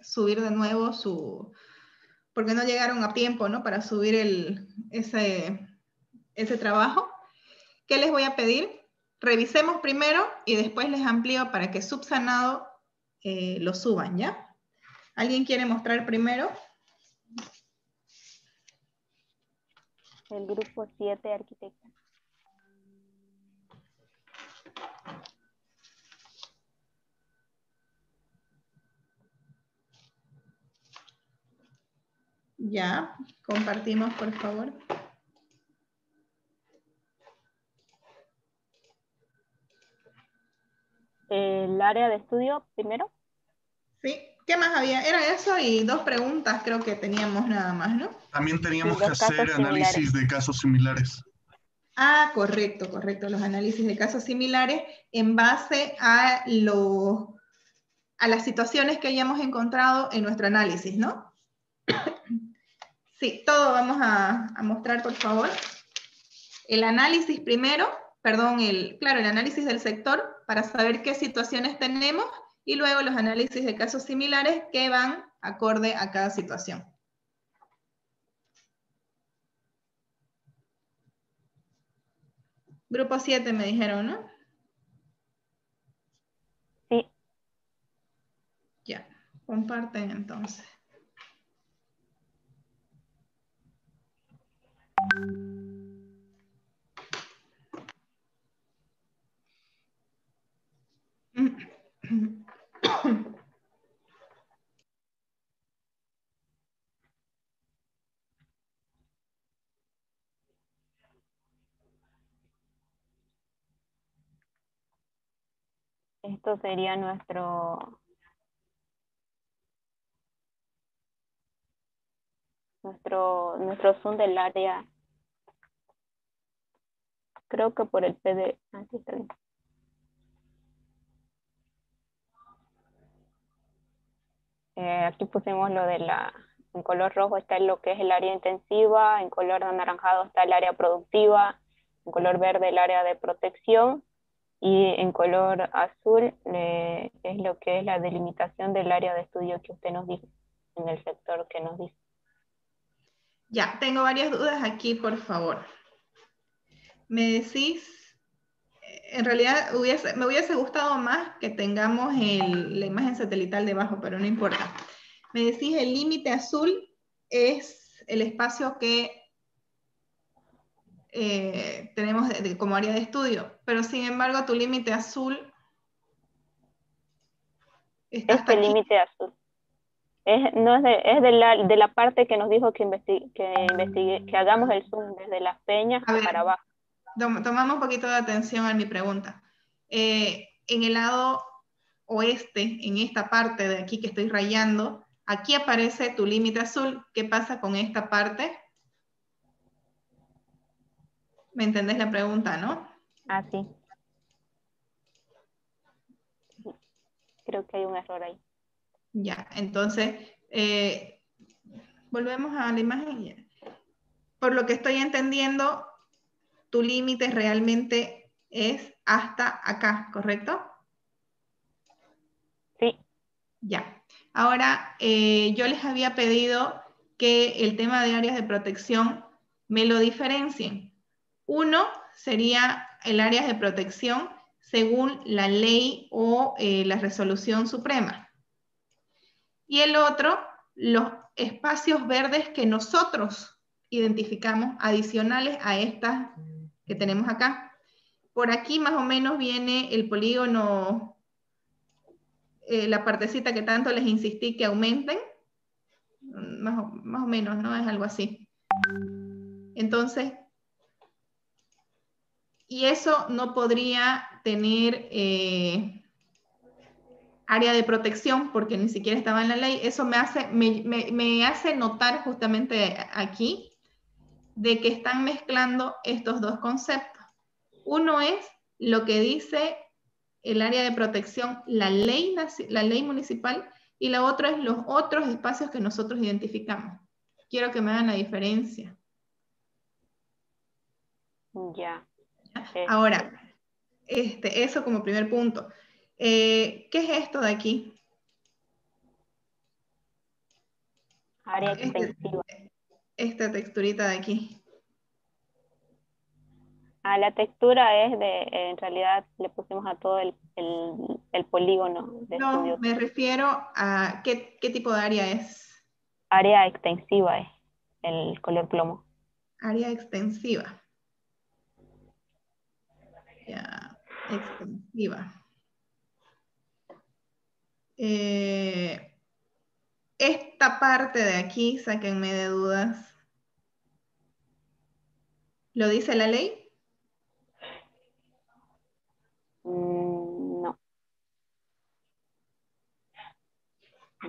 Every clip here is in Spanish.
subir de nuevo porque no llegaron a tiempo, ¿no? Para subir ese trabajo. ¿Qué les voy a pedir? Revisemos primero y después les amplío para que subsanado lo suban, ¿ya? ¿Alguien quiere mostrar primero? El grupo 7, arquitecta. Ya, compartimos, por favor. El área de estudio primero. Sí, ¿qué más había? Era eso y 2 preguntas creo que teníamos nada más, ¿no? También teníamos Los que hacer casos análisis similares. de casos similares. Ah, correcto, correcto. Los análisis de casos similares en base a las situaciones que hayamos encontrado en nuestro análisis, ¿no? Sí, todo vamos a mostrar, por favor. El análisis primero, perdón, el análisis del sector para saber qué situaciones tenemos y luego los análisis de casos similares que van acorde a cada situación. Grupo 7 me dijeron, ¿no? Sí. Ya, comparten entonces. Esto sería nuestro Zoom del área. Creo que por el PD. Aquí está bien. Aquí pusimos lo de en color rojo está lo que es el área intensiva, en color anaranjado está el área productiva, en color verde el área de protección y en color azul es lo que es la delimitación del área de estudio que usted nos dijo, en el sector que nos dice. Ya, tengo varias dudas aquí, por favor. Me decís, en realidad me hubiese gustado más que tengamos la imagen satelital debajo, pero no importa. Me decís el límite azul es el espacio que tenemos como área de estudio, pero sin embargo tu límite azul está hasta aquí. Límite azul. No es de la parte que nos dijo que hagamos el zoom desde las peñas A ver, para abajo. Tomamos un poquito de atención a mi pregunta. En el lado oeste, en esta parte de aquí que estoy rayando, aquí aparece tu límite azul. ¿Qué pasa con esta parte? ¿Me entendés la pregunta, no? Ah, sí. Creo que hay un error ahí. Ya, entonces, volvemos a la imagen. Por lo que estoy entendiendo, tu límite realmente es hasta acá, ¿correcto? Sí. Ya. Ahora, yo les había pedido que el tema de áreas de protección me lo diferencien. Uno sería el área de protección según la ley o la resolución suprema. Y el otro, los espacios verdes que nosotros identificamos adicionales a estas que tenemos acá. Por aquí más o menos viene el polígono, la partecita que tanto les insistí que aumenten, más o menos, ¿no? Es algo así. Entonces, y eso no podría tener área de protección porque ni siquiera estaba en la ley. Eso me hace notar justamente aquí de que están mezclando estos dos conceptos. Uno es lo que dice el área de protección, la ley municipal, y la otra es los otros espacios que nosotros identificamos. Quiero que me hagan la diferencia. Ya. Ahora, eso como primer punto. ¿Qué es esto de aquí? Área Este- extensiva. esta texturita de aquí. La textura es en realidad le pusimos a todo el polígono de No, estudio. me refiero a qué tipo de área es. Área extensiva es el color plomo. Área extensiva. Ya, extensiva. Eh, esta parte de aquí, sáquenme de dudas. ¿Lo dice la ley? No.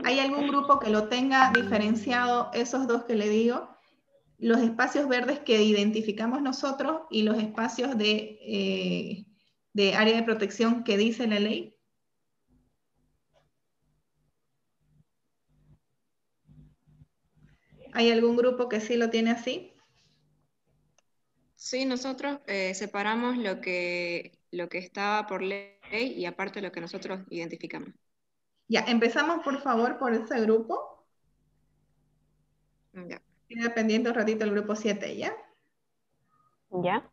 ¿Hay algún grupo que lo tenga diferenciado esos dos que le digo? Los espacios verdes que identificamos nosotros y los espacios de área de protección que dice la ley. ¿Hay algún grupo que sí lo tiene así? Sí, nosotros separamos lo que está por ley y aparte lo que nosotros identificamos. Ya, empezamos por favor por ese grupo. Ya. Queda pendiente un ratito el grupo 7, ¿ya? ¿Ya?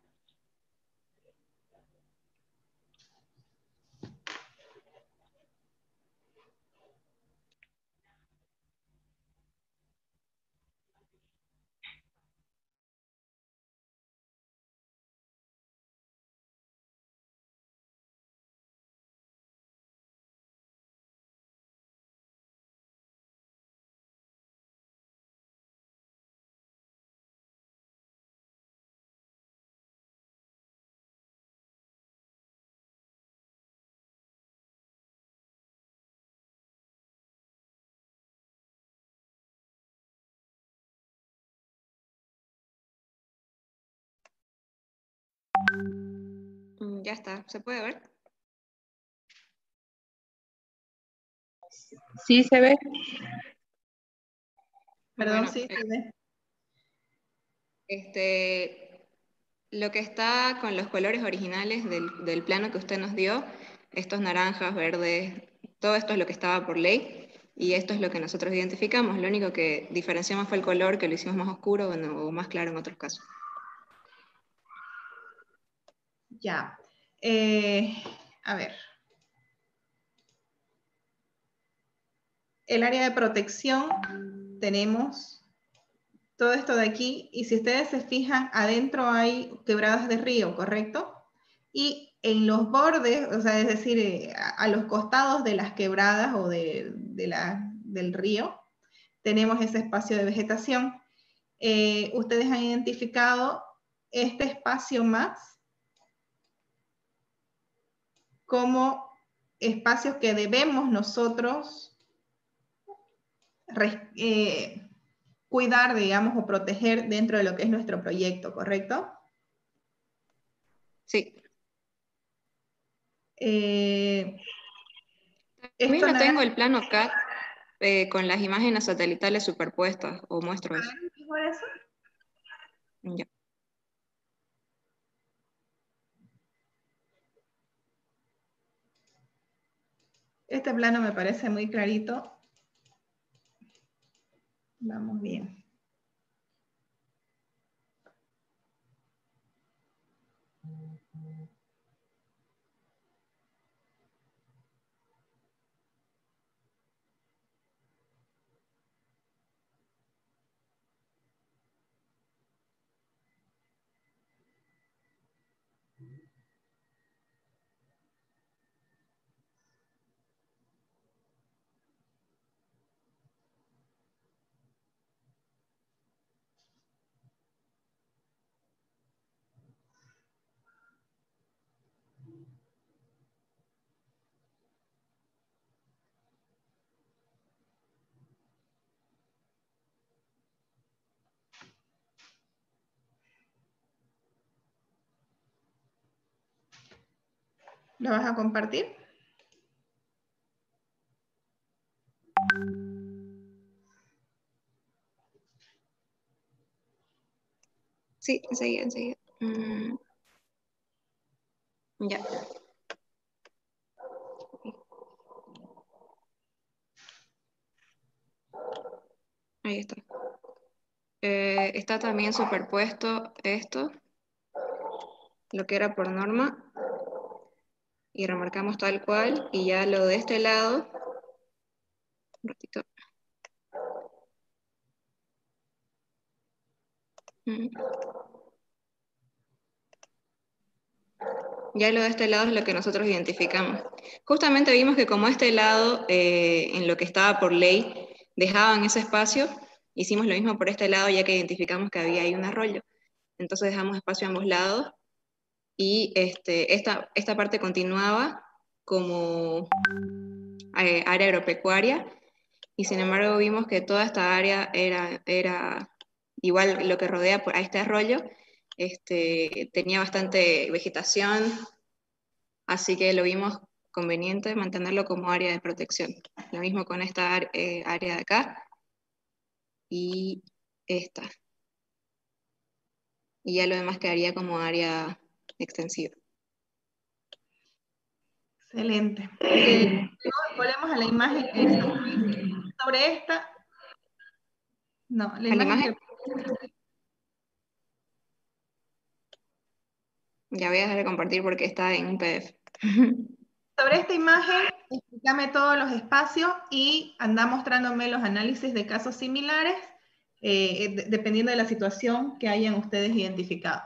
Ya está, ¿se puede ver? Sí, se ve. Perdón, Bueno, sí, se ve. lo que está con los colores originales del plano que usted nos dio, estos naranjas, verdes, todo esto es lo que estaba por ley y esto es lo que nosotros identificamos. Lo único que diferenciamos fue el color, que lo hicimos más oscuro o más claro en otros casos. Ya. A ver. El área de protección, tenemos todo esto de aquí, y si ustedes se fijan, adentro hay quebradas de río, ¿correcto? Y en los bordes, o sea, es decir, a los costados de las quebradas o del río, tenemos ese espacio de vegetación. Ustedes han identificado este espacio más como espacios que debemos nosotros cuidar, digamos, o proteger dentro de lo que es nuestro proyecto, ¿correcto? Sí. Esto También lo tengo naranja, el plano CAD con las imágenes satelitales superpuestas, o muestro eso. por eso. Ya. Este plano me parece muy clarito. Vamos bien. ¿Lo vas a compartir? Sí, enseguida, enseguida. Ya. Ahí está. Está también superpuesto esto, lo que era por norma, y remarcamos tal cual, y ya lo de este lado, un ratito. Ya lo de este lado es lo que nosotros identificamos. Justamente vimos que como este lado, en lo que estaba por ley, dejaban ese espacio, hicimos lo mismo por este lado ya que identificamos que había ahí un arroyo. Entonces dejamos espacio a ambos lados y esta parte continuaba como área agropecuaria y sin embargo vimos que toda esta área era igual lo que rodea a este arroyo, tenía bastante vegetación, así que lo vimos conveniente mantenerlo como área de protección. Lo mismo con esta área de acá y esta. Y ya lo demás quedaría como área extensiva. Excelente. Volvemos a la imagen esta. Sobre esta, no, la ¿A la imagen imagen? que... Ya voy a dejar de compartir porque está en un PDF. Sobre esta imagen, explícame todos los espacios y anda mostrándome los análisis de casos similares, dependiendo de la situación que hayan ustedes identificado.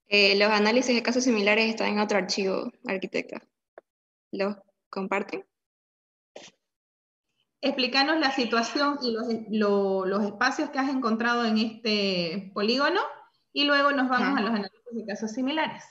Los análisis de casos similares están en otro archivo, arquitecta. ¿Los comparten? Explícanos la situación y los espacios que has encontrado en este polígono y luego nos vamos a los análisis de casos similares.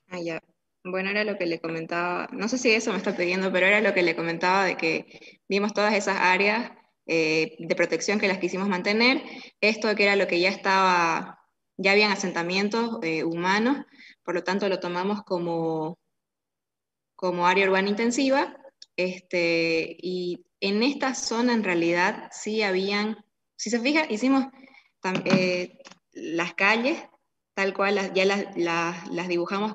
Ah, ya. Bueno, era lo que le comentaba, no sé si eso me está pidiendo, pero era lo que le comentaba de que vimos todas esas áreas de protección que las quisimos mantener, esto que era lo que ya estaba, ya habían asentamientos humanos, por lo tanto lo tomamos como área urbana intensiva, y en esta zona en realidad sí habían, si se fija, hicimos las calles, tal cual ya las dibujamos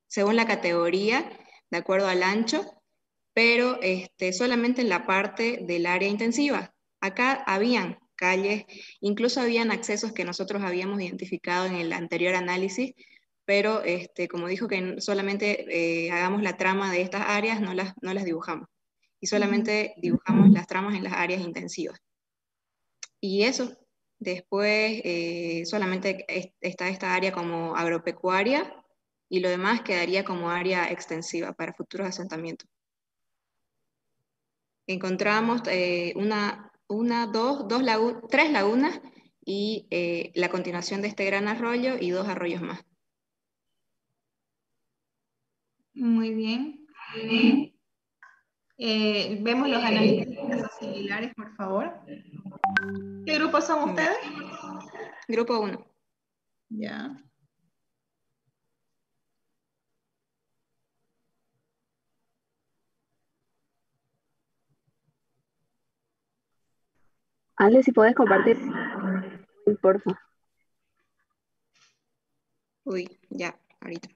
según la categoría, de acuerdo al ancho, pero solamente en la parte del área intensiva. Acá habían calles, incluso habían accesos que nosotros habíamos identificado en el anterior análisis, pero como dijo que solamente hagamos la trama de estas áreas, no las dibujamos. Y solamente dibujamos las tramas en las áreas intensivas. Y eso, después solamente está esta área como agropecuaria y lo demás quedaría como área extensiva para futuros asentamientos. Encontramos tres lagunas y la continuación de este gran arroyo y 2 arroyos más. Muy bien. Vemos los análisis de casos similares, por favor. ¿Qué grupos son ustedes? Grupo 1. Ya. Ale, si puedes compartir, por favor. Uy, ya, ahorita.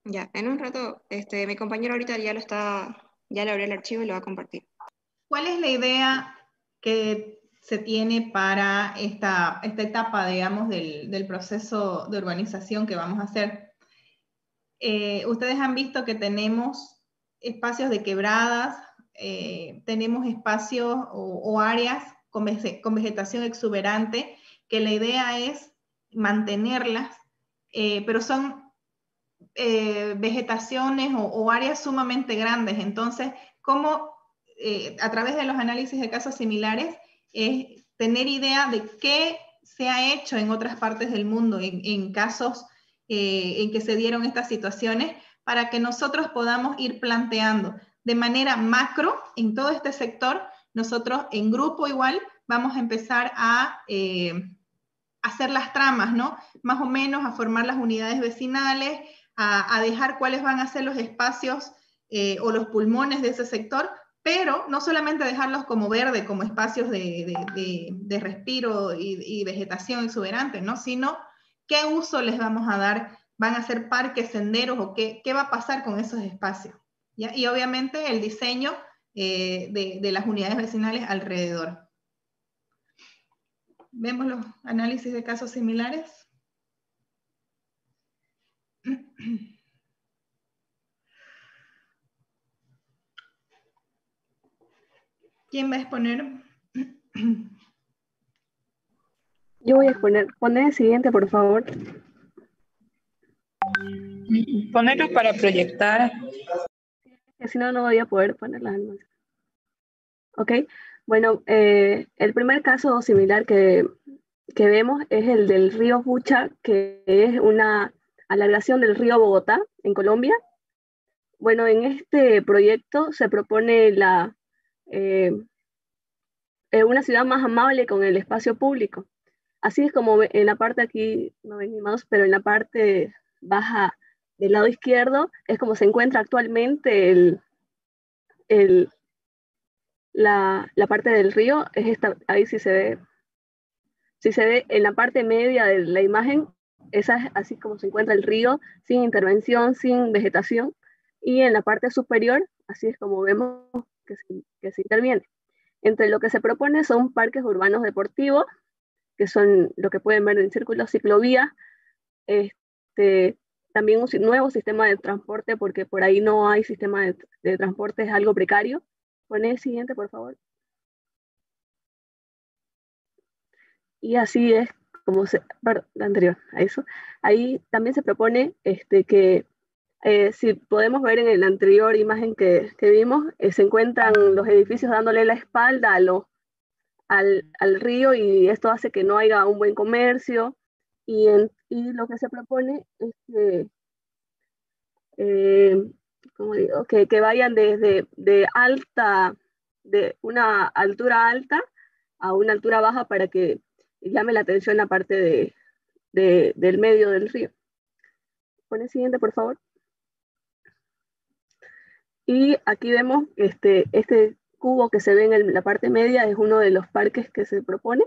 Ya, en un rato, mi compañero ahorita ya le abrió el archivo y lo va a compartir. ¿Cuál es la idea que se tiene para esta etapa, digamos, del proceso de urbanización que vamos a hacer? Ustedes han visto que tenemos espacios de quebradas, tenemos espacios o áreas con vegetación exuberante, que la idea es mantenerlas, pero son vegetaciones o áreas sumamente grandes. Entonces, ¿cómo a través de los análisis de casos similares es tener idea de qué se ha hecho en otras partes del mundo en casos en que se dieron estas situaciones, para que nosotros podamos ir planteando de manera macro en todo este sector? Nosotros en grupo igual vamos a empezar a hacer las tramas, ¿no? Más o menos a formar las unidades vecinales, a dejar cuáles van a ser los espacios o los pulmones de ese sector, pero no solamente dejarlos como verde, como espacios de respiro y vegetación exuberante, ¿no? Sino qué uso les vamos a dar, van a ser parques, senderos, o qué va a pasar con esos espacios, ¿ya? Y obviamente el diseño de las unidades vecinales alrededor. ¿Vemos los análisis de casos similares? ¿Quién va a exponer? Yo voy a exponer. Poner el siguiente, por favor. Ponerlos para proyectar. Que si no, no voy a poder poner las animaciones. Ok. Bueno, el primer caso similar que vemos es el del río Bucha, que es una alargación del río Bogotá, en Colombia. Bueno, en este proyecto se propone una ciudad más amable con el espacio público. Así es como en la parte aquí, no ven animados, pero en la parte baja del lado izquierdo es como se encuentra actualmente la parte del río. Es esta, ahí sí se ve. Si se ve en la parte media de la imagen, esa es así como se encuentra el río, sin intervención, sin vegetación. Y en la parte superior, así es como vemos que se interviene. Entre lo que se propone son parques urbanos deportivos, que son lo que pueden ver en círculos, ciclovías, también un nuevo sistema de transporte, porque por ahí no hay sistema de transporte, es algo precario. Pone el siguiente, por favor. Y así es como perdón, la anterior a eso. Ahí también se propone que si podemos ver en la anterior imagen que vimos, se encuentran los edificios dándole la espalda al río, y esto hace que no haya un buen comercio, y lo que se propone es ¿cómo digo? Que vayan de una altura alta a una altura baja para que llame la atención la parte del medio del río. Pon el siguiente, por favor. Y aquí vemos este cubo que se ve en la parte media, es uno de los parques que se propone.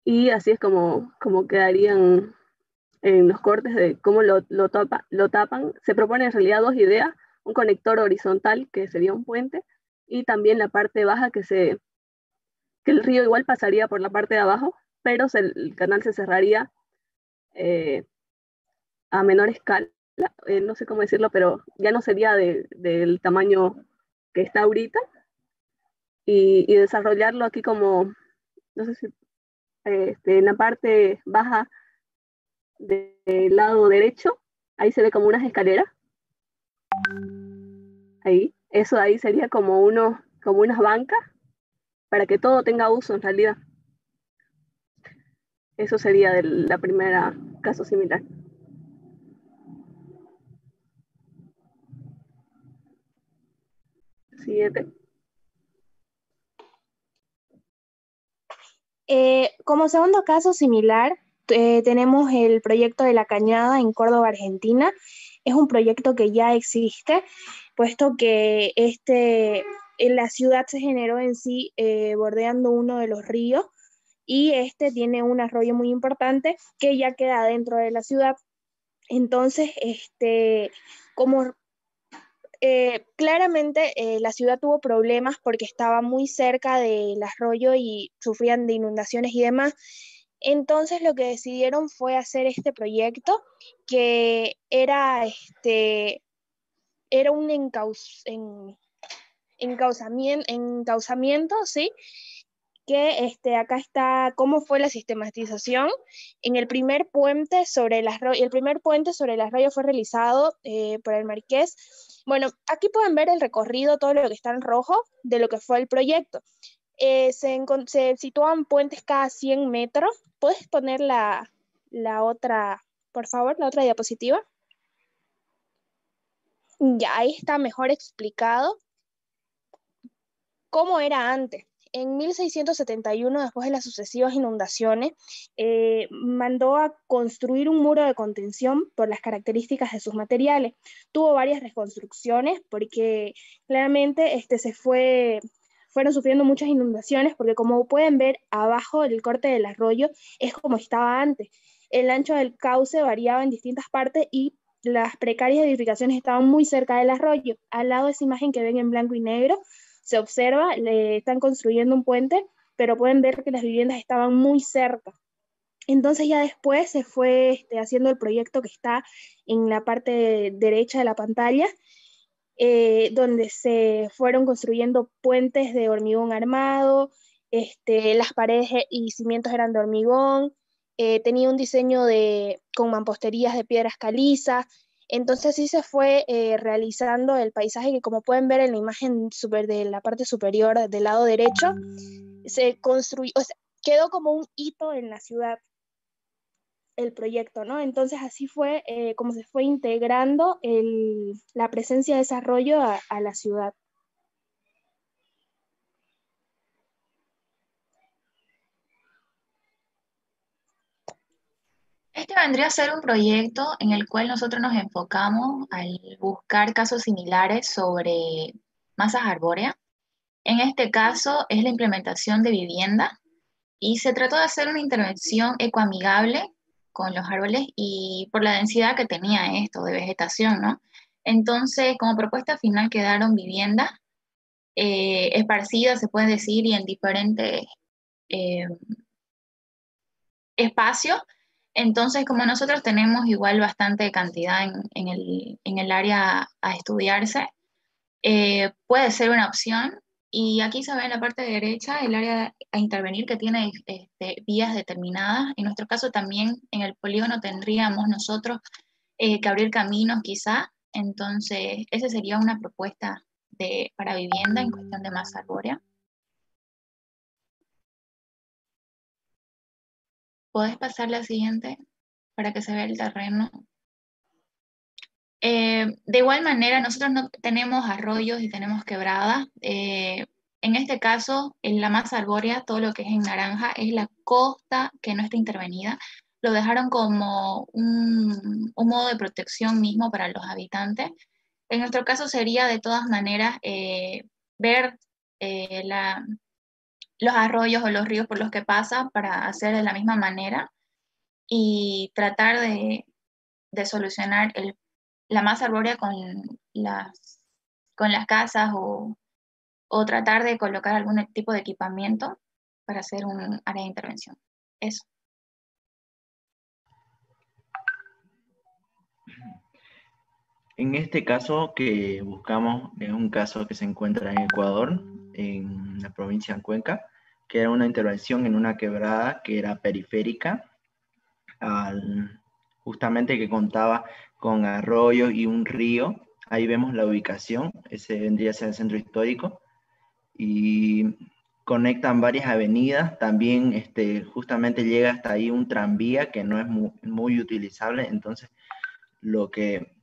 Y así es como quedarían en los cortes de cómo lo tapan. Se propone en realidad dos ideas: un conector horizontal, que sería un puente, y también la parte baja, que el río igual pasaría por la parte de abajo, pero el canal se cerraría a menor escala. No sé cómo decirlo, pero ya no sería del tamaño que está ahorita, y desarrollarlo aquí como, no sé si en la parte baja del lado derecho, ahí se ve como unas escaleras. Eso ahí sería como unas bancas, para que todo tenga uso en realidad. Eso sería de la primera caso similar. Siguiente. Como segundo caso similar, tenemos el proyecto de La Cañada en Córdoba, Argentina. Es un proyecto que ya existe, puesto que en la ciudad se generó en sí bordeando uno de los ríos, y tiene un arroyo muy importante que ya queda dentro de la ciudad. Entonces, como claramente la ciudad tuvo problemas porque estaba muy cerca del arroyo y sufrían de inundaciones y demás. Entonces lo que decidieron fue hacer este proyecto, que era un encauzamiento, ¿sí? que acá está cómo fue la sistematización. En el primer puente sobre el arroyo fue realizado por el Marqués. Bueno, aquí pueden ver el recorrido, todo lo que está en rojo, de lo que fue el proyecto. Se sitúan puentes cada 100 metros. ¿Puedes poner la otra, por favor, la otra diapositiva? Ya, ahí está mejor explicado cómo era antes. En 1671, después de las sucesivas inundaciones, mandó a construir un muro de contención por las características de sus materiales. Tuvo varias reconstrucciones porque claramente fueron sufriendo muchas inundaciones, porque como pueden ver, abajo del corte del arroyo es como estaba antes. El ancho del cauce variaba en distintas partes y las precarias edificaciones estaban muy cerca del arroyo. Al lado de esa imagen que ven en blanco y negro, se observa, están construyendo un puente, pero pueden ver que las viviendas estaban muy cerca. Entonces ya después se fue haciendo el proyecto que está en la parte derecha de la pantalla, donde se fueron construyendo puentes de hormigón armado, las paredes y cimientos eran de hormigón, tenía un diseño con mamposterías de piedras calizas. Entonces así se fue realizando el paisaje que, como pueden ver en la imagen de la parte superior del lado derecho, se construyó, o sea, quedó como un hito en la ciudad el proyecto, ¿no? Entonces así fue como se fue integrando la presencia de desarrollo a la ciudad. Este vendría a ser un proyecto en el cual nosotros nos enfocamos al buscar casos similares sobre masas arbóreas. En este caso es la implementación de vivienda y se trató de hacer una intervención ecoamigable con los árboles y por la densidad que tenía esto de vegetación, ¿no? Entonces, como propuesta final quedaron viviendas esparcidas, se puede decir, y en diferentes eh, espacios. Entonces, como nosotros tenemos igual bastante cantidad en el área a estudiarse, puede ser una opción. Y aquí se ve en la parte derecha el área a intervenir que tiene vías determinadas. En nuestro caso también en el polígono tendríamos nosotros que abrir caminos quizá. Entonces, esa sería una propuesta para vivienda en cuestión de masa arbórea. ¿Podés pasar la siguiente para que se vea el terreno? De igual manera, nosotros no tenemos arroyos y tenemos quebradas. En este caso, en la masa arbórea, todo lo que es en naranja, es la costa que no está intervenida. Lo dejaron como un modo de protección mismo para los habitantes. En nuestro caso sería, de todas maneras, ver los arroyos o los ríos por los que pasa para hacer de la misma manera y tratar de solucionar la masa arbórea con las casas o tratar de colocar algún tipo de equipamiento para hacer un área de intervención. Eso. En este caso que buscamos es un caso que se encuentra en Ecuador, en la provincia de Cuenca, que era una intervención en una quebrada que era periférica, justamente que contaba con arroyos y un río. Ahí vemos la ubicación, ese vendría a ser el centro histórico, y conectan varias avenidas. También justamente llega hasta ahí un tranvía que no es muy utilizable. Entonces lo que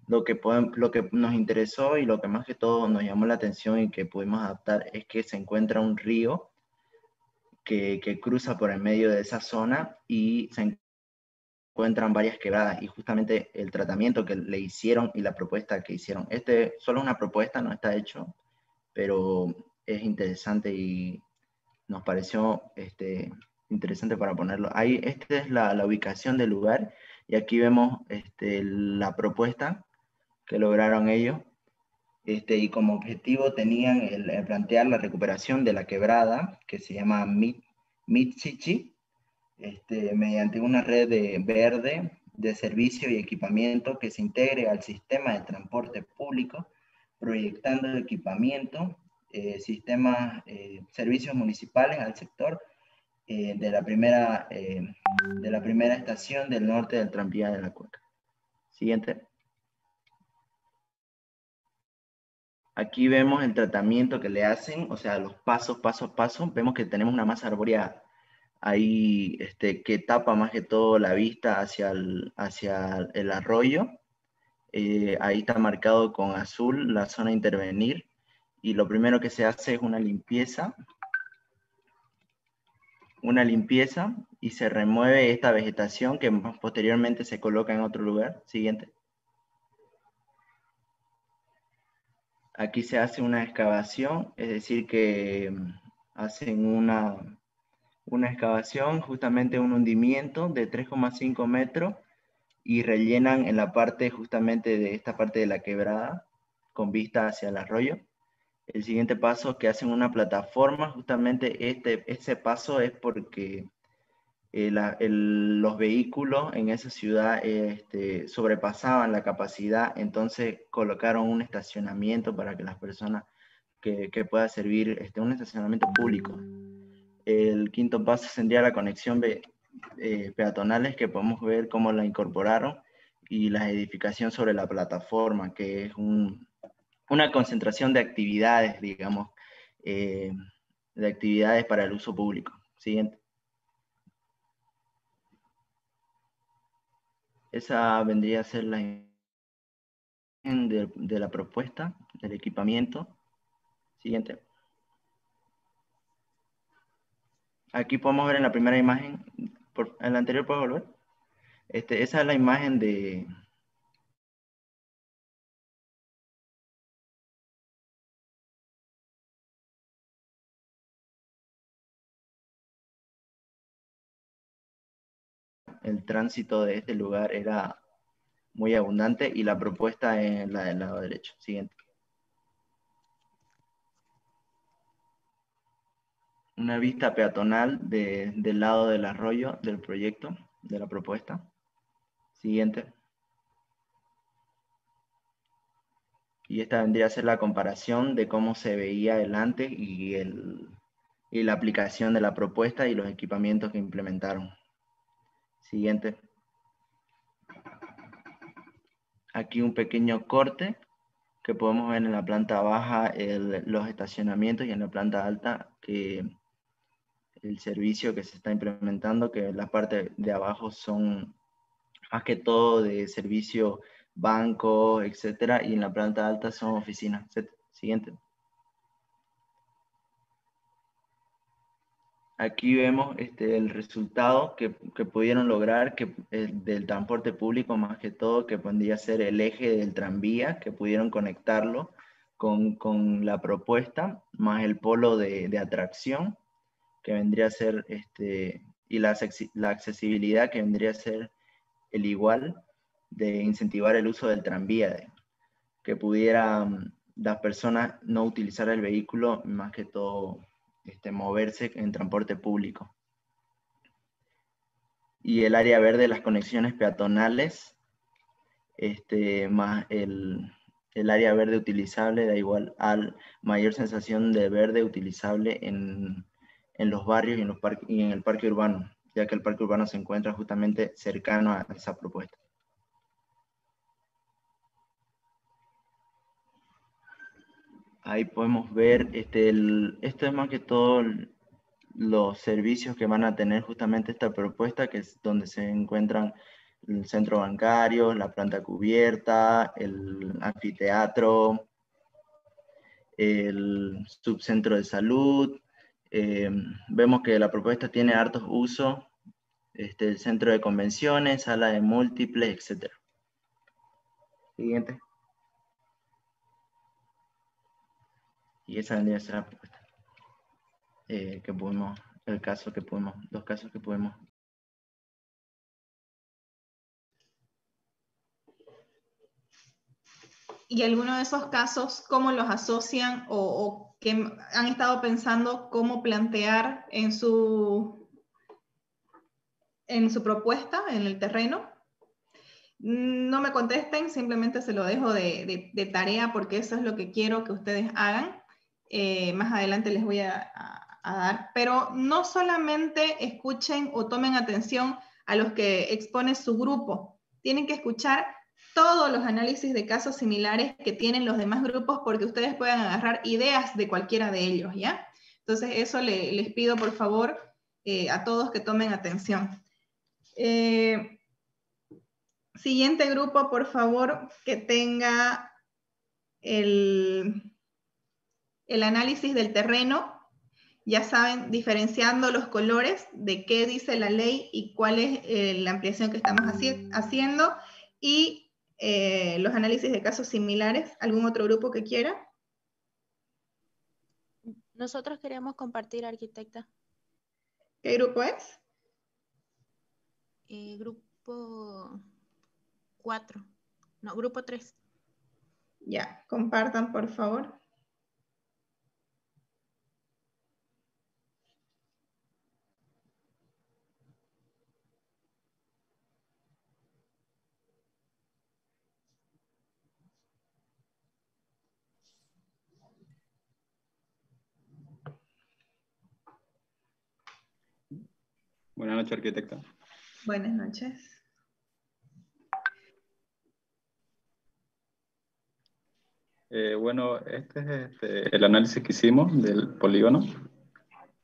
nos interesó y lo que más que todo nos llamó la atención y que pudimos adaptar es que se encuentra un río que cruza por el medio de esa zona y se encuentran varias quebradas, y justamente el tratamiento que le hicieron y la propuesta que hicieron. Solo es una propuesta, no está hecho, pero es interesante y nos pareció interesante para ponerlo. Ahí, esta es la ubicación del lugar, y aquí vemos la propuesta que lograron ellos, y como objetivo tenían el plantear la recuperación de la quebrada, que se llama Mitchichi, mediante una red verde de servicio y equipamiento que se integre al sistema de transporte público, proyectando equipamiento, sistemas, servicios municipales al sector, de la primera estación del norte del tranvía de la Cuenca. Siguiente. Aquí vemos el tratamiento que le hacen, o sea, los pasos, paso a paso. Vemos que tenemos una masa arbórea ahí que tapa más que todo la vista hacia el arroyo. Ahí está marcado con azul la zona a intervenir. Y lo primero que se hace es una limpieza y se remueve esta vegetación que posteriormente se coloca en otro lugar. Siguiente. Aquí se hace una excavación, es decir que hacen una excavación, justamente un hundimiento de 3,5 metros y rellenan en la parte justamente de esta parte de la quebrada con vista hacia el arroyo. El siguiente paso es que hacen una plataforma, justamente este paso es porque los vehículos en esa ciudad sobrepasaban la capacidad, entonces colocaron un estacionamiento para que las personas que pueda servir un estacionamiento público. El quinto paso sería la conexión peatonales, que podemos ver cómo la incorporaron, y la edificación sobre la plataforma, que es una concentración de actividades, digamos, de actividades para el uso público. Siguiente. Esa vendría a ser la imagen de la propuesta, del equipamiento. Siguiente. Aquí podemos ver en la primera imagen, en la anterior puedo volver. Esa es la imagen de el tránsito de este lugar era muy abundante y la propuesta es la del lado derecho. Siguiente. Una vista peatonal del lado del arroyo del proyecto, de la propuesta. Siguiente. Y esta vendría a ser la comparación de cómo se veía el antes y la aplicación de la propuesta y los equipamientos que implementaron. Siguiente. Aquí un pequeño corte que podemos ver en la planta baja los estacionamientos y en la planta alta que el servicio que se está implementando, que la parte de abajo son más que todo de servicio banco, etcétera, y en la planta alta son oficinas. Siguiente. Aquí vemos el resultado que pudieron lograr del transporte público, más que todo, que podría ser el eje del tranvía, que pudieron conectarlo con la propuesta, más el polo de atracción, que vendría a ser, y la accesibilidad, que vendría a ser el igual, de incentivar el uso del tranvía, que pudieran las personas no utilizar el vehículo, más que todo moverse en transporte público. Y el área verde, las conexiones peatonales, más el área verde utilizable da igual a mayor sensación de verde utilizable en los barrios y en el parque urbano, ya que el parque urbano se encuentra justamente cercano a esa propuesta. Ahí podemos ver, esto es más que todo los servicios que van a tener justamente esta propuesta, que es donde se encuentran el centro bancario, la planta cubierta, el anfiteatro, el subcentro de salud. Vemos que la propuesta tiene hartos usos, el centro de convenciones, sala de múltiples, etc. Siguiente. Y esa vendría a ser la propuesta. Los casos que pudimos. Y algunos de esos casos, ¿cómo los asocian o que han estado pensando cómo plantear en su propuesta, en el terreno? No me contesten, simplemente se lo dejo de tarea porque eso es lo que quiero que ustedes hagan. Más adelante les voy a a dar, pero no solamente escuchen o tomen atención a los que expone su grupo, tienen que escuchar todos los análisis de casos similares que tienen los demás grupos porque ustedes pueden agarrar ideas de cualquiera de ellos, ¿ya? Entonces eso les pido por favor a todos que tomen atención. Siguiente grupo, por favor, que tenga el análisis del terreno. Ya saben, diferenciando los colores de qué dice la ley y cuál es la ampliación que estamos haciendo. Y los análisis de casos similares. ¿Algún otro grupo que quiera? Nosotros queremos compartir, arquitecta. ¿Qué grupo es? Grupo 4. No, grupo 3. Ya, compartan por favor. Buenas noches, arquitecta. Buenas noches. Bueno, este es el análisis que hicimos del polígono.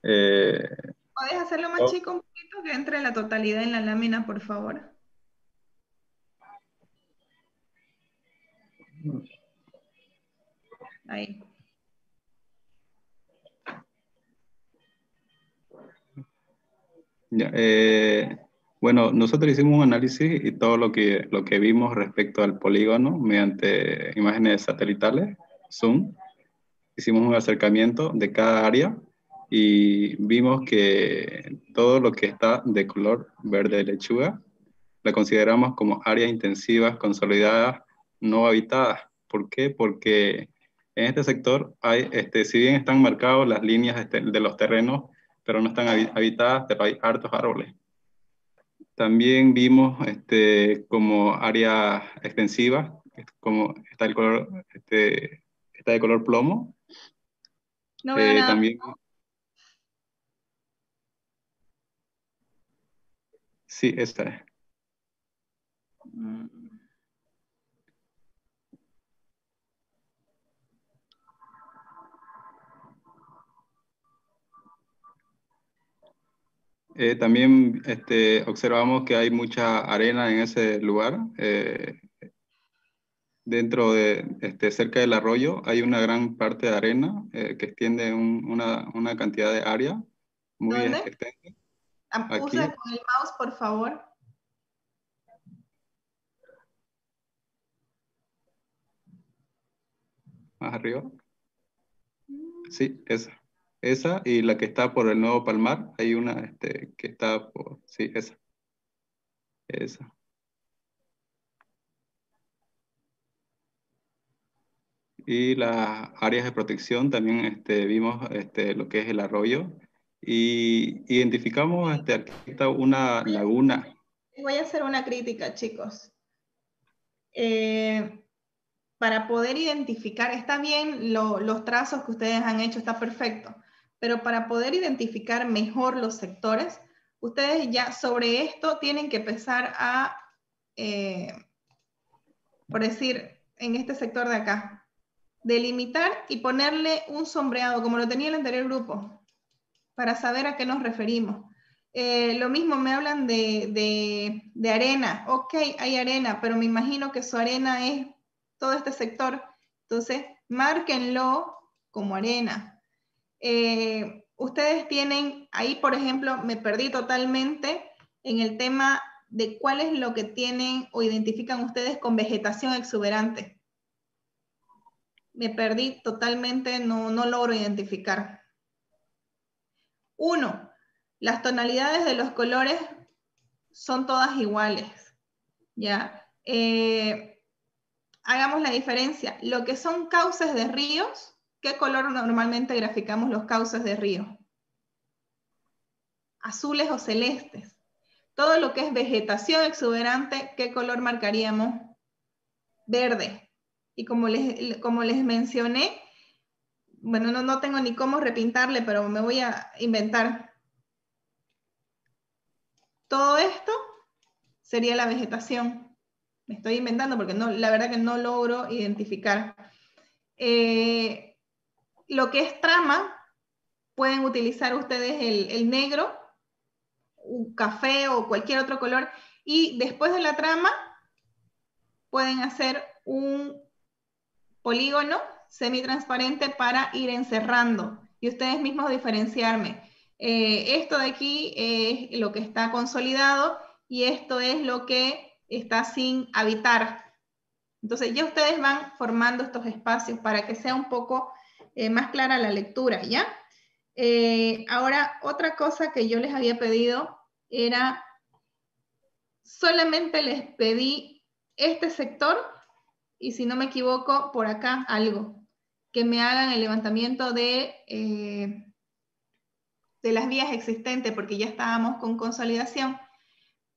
¿Puedes hacerlo más chico un poquito que entre la totalidad en la lámina, por favor? Ahí. Ya, bueno, nosotros hicimos un análisis y todo lo que vimos respecto al polígono mediante imágenes satelitales, Zoom, hicimos un acercamiento de cada área y vimos que todo lo que está de color verde lechuga la consideramos como áreas intensivas, consolidadas, no habitadas. ¿Por qué? Porque en este sector hay, si bien están marcadas las líneas de los terrenos, pero no están habitadas, pero hay hartos árboles. También vimos como áreas extensivas, como está el color, está de color plomo. No veo nada. También, sí, esta es. También observamos que hay mucha arena en ese lugar. Dentro de, cerca del arroyo, hay una gran parte de arena que extiende una cantidad de área muy extensa. Usa con el mouse, por favor. Más arriba. Sí, esa. Esa y la que está por el Nuevo Palmar, hay una que está por, sí, esa. Esa. Y las áreas de protección también vimos lo que es el arroyo y identificamos aquí está una laguna. Voy a hacer una crítica, chicos. Para poder identificar, está bien los trazos que ustedes han hecho, está perfecto, pero para poder identificar mejor los sectores, ustedes ya sobre esto tienen que empezar a, por decir, en este sector de acá, delimitar y ponerle un sombreado, como lo tenía el anterior grupo, para saber a qué nos referimos. Lo mismo me hablan de arena. Ok, hay arena, pero me imagino que su arena es todo este sector. Entonces, márquenlo como arena. Ustedes tienen, ahí por ejemplo, me perdí totalmente en el tema de cuál es lo que tienen o identifican ustedes con vegetación exuberante. Me perdí totalmente, no logro identificar. 1. Las tonalidades de los colores son todas iguales, ¿ya? Hagamos la diferencia. Lo que son cauces de ríos, ¿qué color normalmente graficamos los cauces de río? Azules o celestes. Todo lo que es vegetación exuberante, ¿qué color marcaríamos? Verde. Y como les mencioné, bueno, no tengo ni cómo repintarle, pero me voy a inventar. Todo esto sería la vegetación. Me estoy inventando porque no, la verdad que no logro identificar. Lo que es trama, pueden utilizar ustedes el negro, un café o cualquier otro color, y después de la trama pueden hacer un polígono semitransparente para ir encerrando y ustedes mismos diferenciarme. Esto de aquí es lo que está consolidado y esto es lo que está sin habitar. Entonces ya ustedes van formando estos espacios para que sea un poco más clara la lectura, ¿ya? Ahora, otra cosa que yo les había pedido era, solamente les pedí este sector y si no me equivoco, por acá algo, que me hagan el levantamiento de las vías existentes, porque ya estábamos con consolidación,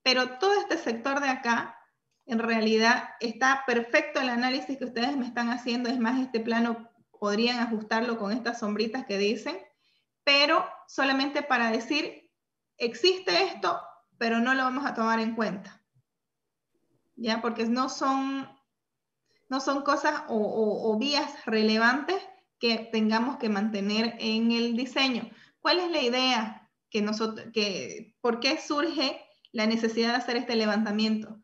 pero todo este sector de acá, en realidad está perfecto el análisis que ustedes me están haciendo, es más, este plano podrían ajustarlo con estas sombritas que dicen, pero solamente para decir, existe esto, pero no lo vamos a tomar en cuenta, ¿ya? Porque no son cosas o vías relevantes que tengamos que mantener en el diseño. ¿Cuál es la idea? ¿Por qué surge la necesidad de hacer este levantamiento?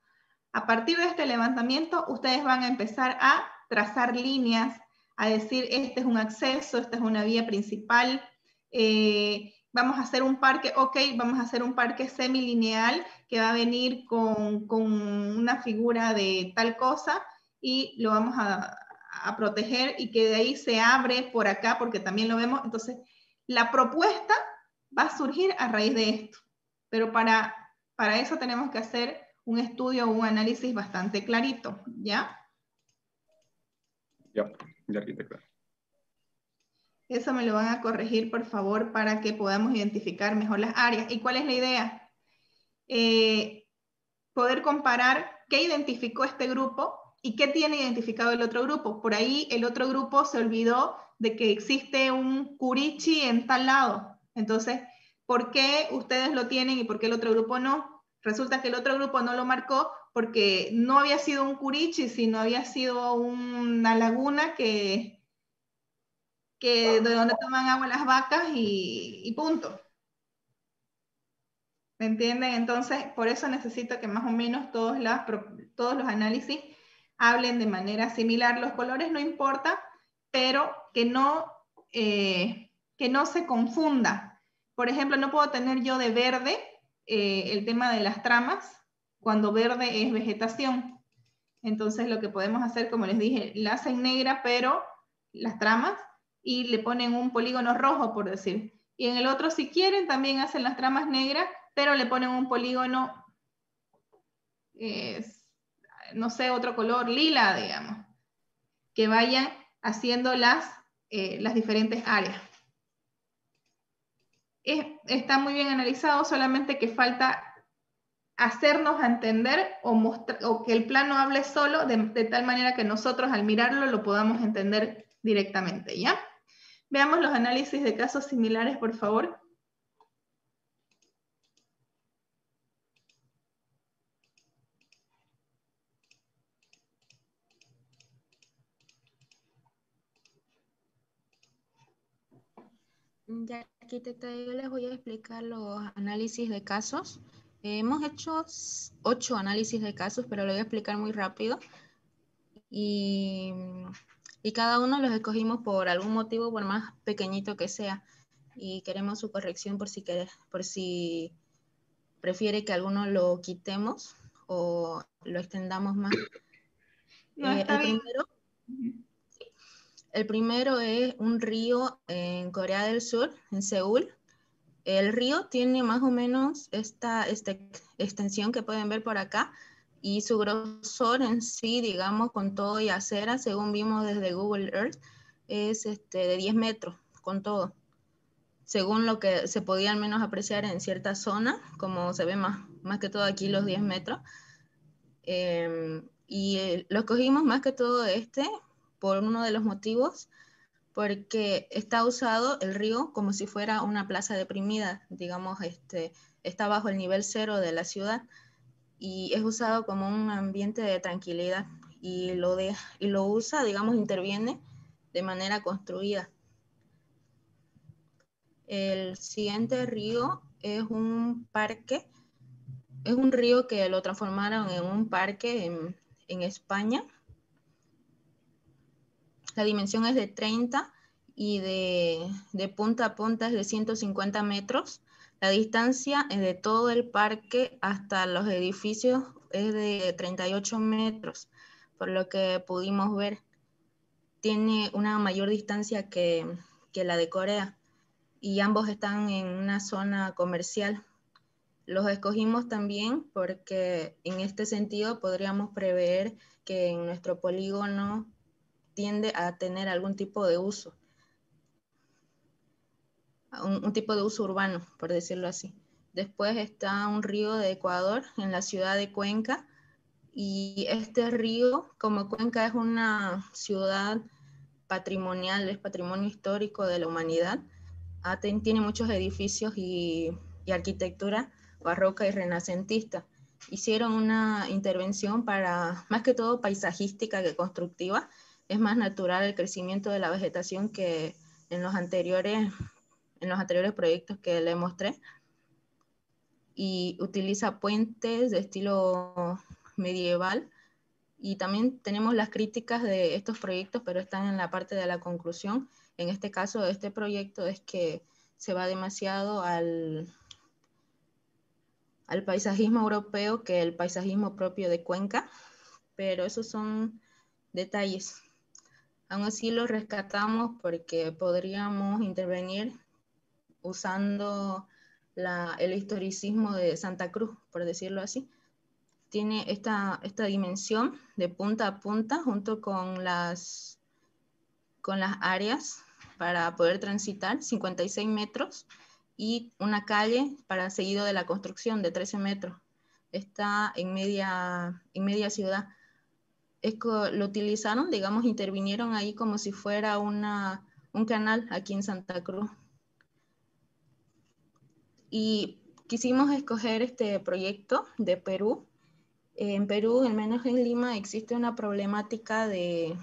A partir de este levantamiento, ustedes van a empezar a trazar líneas, a decir, este es un acceso, esta es una vía principal, vamos a hacer un parque, ok, vamos a hacer un parque semilineal que va a venir con una figura de tal cosa, y lo vamos a proteger y que de ahí se abre por acá porque también lo vemos. Entonces, la propuesta va a surgir a raíz de esto, pero para eso tenemos que hacer un estudio o un análisis bastante clarito, ¿ya? Ya arquitecta. Eso me lo van a corregir, por favor, para que podamos identificar mejor las áreas. ¿Y cuál es la idea? Poder comparar qué identificó este grupo y qué tiene identificado el otro grupo. Por ahí el otro grupo se olvidó de que existe un curichi en tal lado. Entonces, ¿por qué ustedes lo tienen y por qué el otro grupo no? Resulta que el otro grupo no lo marcó porque no había sido un curichi, sino había sido una laguna de donde toman agua las vacas y punto. ¿Me entienden? Entonces, por eso necesito que más o menos todos los análisis hablen de manera similar. Los colores no importa, pero que no se confunda. Por ejemplo, no puedo tener yo de verde el tema de las tramas, cuando verde es vegetación. Entonces, lo que podemos hacer, como les dije, la hacen negra, pero las tramas, y le ponen un polígono rojo, por decir. Y en el otro, si quieren, también hacen las tramas negras, pero le ponen un polígono, no sé, otro color, lila, digamos, que vayan haciendo las diferentes áreas. Está muy bien analizado, solamente que falta hacernos entender o que el plano hable solo de tal manera que nosotros al mirarlo lo podamos entender directamente, ¿ya? Veamos los análisis de casos similares, por favor. Ya, arquitecta, yo les voy a explicar los análisis de casos. Hemos hecho 8 análisis de casos, pero lo voy a explicar muy rápido. Y cada uno los escogimos por algún motivo, por más pequeñito que sea. Y queremos su corrección por si prefiere que alguno lo quitemos o lo extendamos más. No, está bien. El primero es un río en Corea del Sur, en Seúl. El río tiene más o menos esta extensión que pueden ver por acá, y su grosor en sí, digamos, con todo y acera, según vimos desde Google Earth, es de 10 metros, con todo. Según lo que se podía al menos apreciar en cierta zona, como se ve más que todo aquí los 10 metros. Y lo escogimos más que todo por uno de los motivos, porque está usado el río como si fuera una plaza deprimida, digamos, está bajo el nivel cero de la ciudad y es usado como un ambiente de tranquilidad y lo usa, digamos, interviene de manera construida. El siguiente río es un parque, es un río que lo transformaron en un parque en España. La dimensión es de 30 y de punta a punta es de 150 metros. La distancia de todo el parque hasta los edificios es de 38 metros, por lo que pudimos ver. Tiene una mayor distancia que la de Corea y ambos están en una zona comercial. Los escogimos también porque en este sentido podríamos prever que en nuestro polígono tiende a tener algún tipo de uso, un tipo de uso urbano, por decirlo así. Después está un río de Ecuador en la ciudad de Cuenca, y este río, como Cuenca es una ciudad patrimonial, es patrimonio histórico de la humanidad, tiene muchos edificios y arquitectura barroca y renacentista. Hicieron una intervención para, más que todo paisagística que constructiva. Es más natural el crecimiento de la vegetación que en los anteriores proyectos que le mostré. Y utiliza puentes de estilo medieval. Y también tenemos las críticas de estos proyectos, pero están en la parte de la conclusión. En este caso, de este proyecto es que se va demasiado al paisajismo europeo que el paisajismo propio de Cuenca, pero esos son detalles. Aún así lo rescatamos porque podríamos intervenir usando el historicismo de Santa Cruz, por decirlo así. Tiene esta dimensión de punta a punta junto con las áreas para poder transitar, 56 metros, y una calle para seguido de la construcción de 13 metros. Está en media ciudad. Lo utilizaron, digamos, intervinieron ahí como si fuera un canal aquí en Santa Cruz. Y quisimos escoger este proyecto de Perú. En Perú, al menos en Lima, existe una problemática de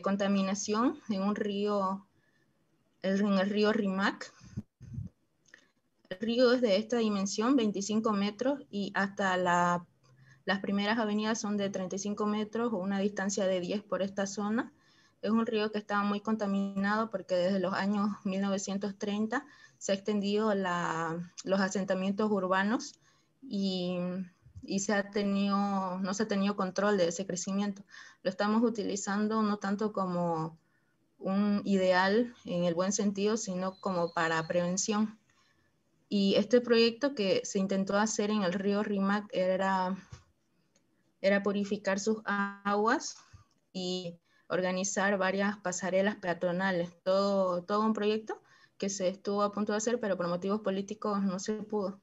contaminación en un río, en el río Rímac. El río es de esta dimensión, 25 metros, y hasta las primeras avenidas son de 35 metros o una distancia de 10 por esta zona. Es un río que está muy contaminado porque desde los años 1930 se ha extendido los asentamientos urbanos y no se ha tenido control de ese crecimiento. Lo estamos utilizando no tanto como un ideal en el buen sentido, sino como para prevención. Y este proyecto que se intentó hacer en el río Rímac era purificar sus aguas y organizar varias pasarelas peatonales. Todo un proyecto que se estuvo a punto de hacer, pero por motivos políticos no se pudo.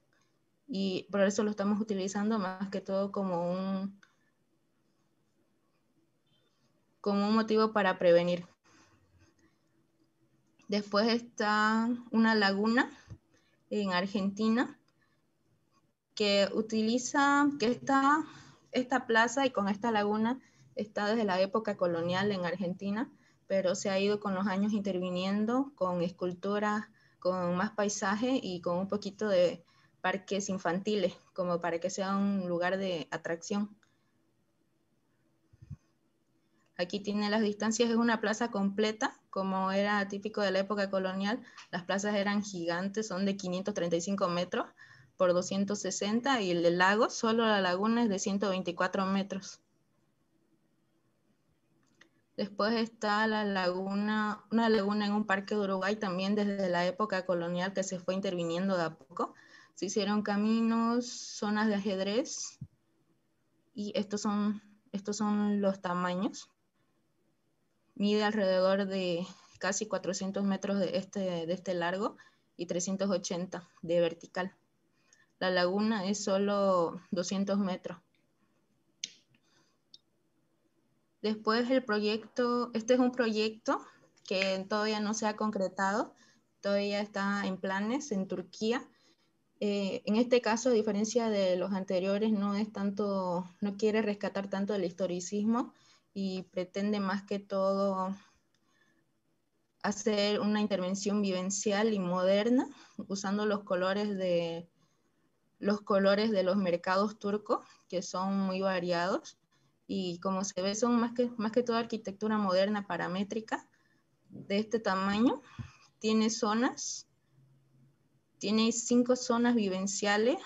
Y por eso lo estamos utilizando más que todo como un motivo para prevenir. Después está una laguna en Argentina que utiliza, que esta plaza y con esta laguna está desde la época colonial en Argentina, pero se ha ido con los años interviniendo con esculturas, con más paisaje y con un poquito de parques infantiles, como para que sea un lugar de atracción. Aquí tiene las distancias, es una plaza completa, como era típico de la época colonial. Las plazas eran gigantes, son de 535 metros por 260, y el lago, solo la laguna, es de 124 metros. Después está una laguna en un parque de Uruguay, también desde la época colonial, que se fue interviniendo de a poco. Se hicieron caminos, zonas de ajedrez, y estos son los tamaños. Mide alrededor de casi 400 metros de este largo y 380 de vertical. La laguna es solo 200 metros. Después el proyecto, este es un proyecto que todavía no se ha concretado, todavía está en planes en Turquía. En este caso, a diferencia de los anteriores, no quiere rescatar tanto el historicismo y pretende más que todo hacer una intervención vivencial y moderna, usando los colores de los mercados turcos, que son muy variados, y como se ve, son más que todo arquitectura moderna paramétrica de este tamaño. Tiene 5 zonas vivenciales.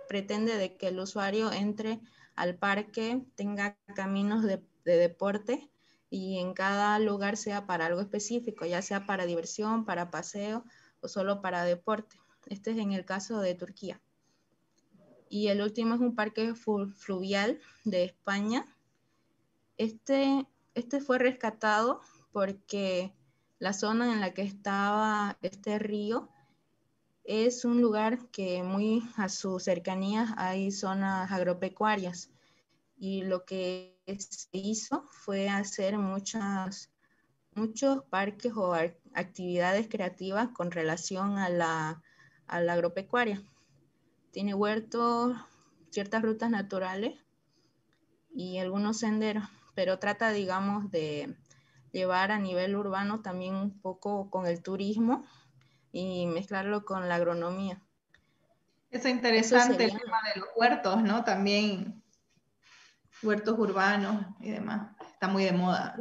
Pretende de que el usuario entre al parque, tenga caminos de deporte, y en cada lugar sea para algo específico, ya sea para diversión, para paseo o solo para deporte. Este es en el caso de Turquía. Y el último es un parque fluvial de España. Este fue rescatado porque la zona en la que estaba este río es un lugar que muy a sus cercanías hay zonas agropecuarias, y lo que se hizo fue hacer muchos parques o actividades creativas con relación a la agropecuaria. Tiene huertos, ciertas rutas naturales y algunos senderos, pero trata, digamos, de llevar a nivel urbano también un poco con el turismo y mezclarlo con la agronomía. Eso es interesante, el tema de los huertos, ¿no? También huertos urbanos y demás. Está muy de moda.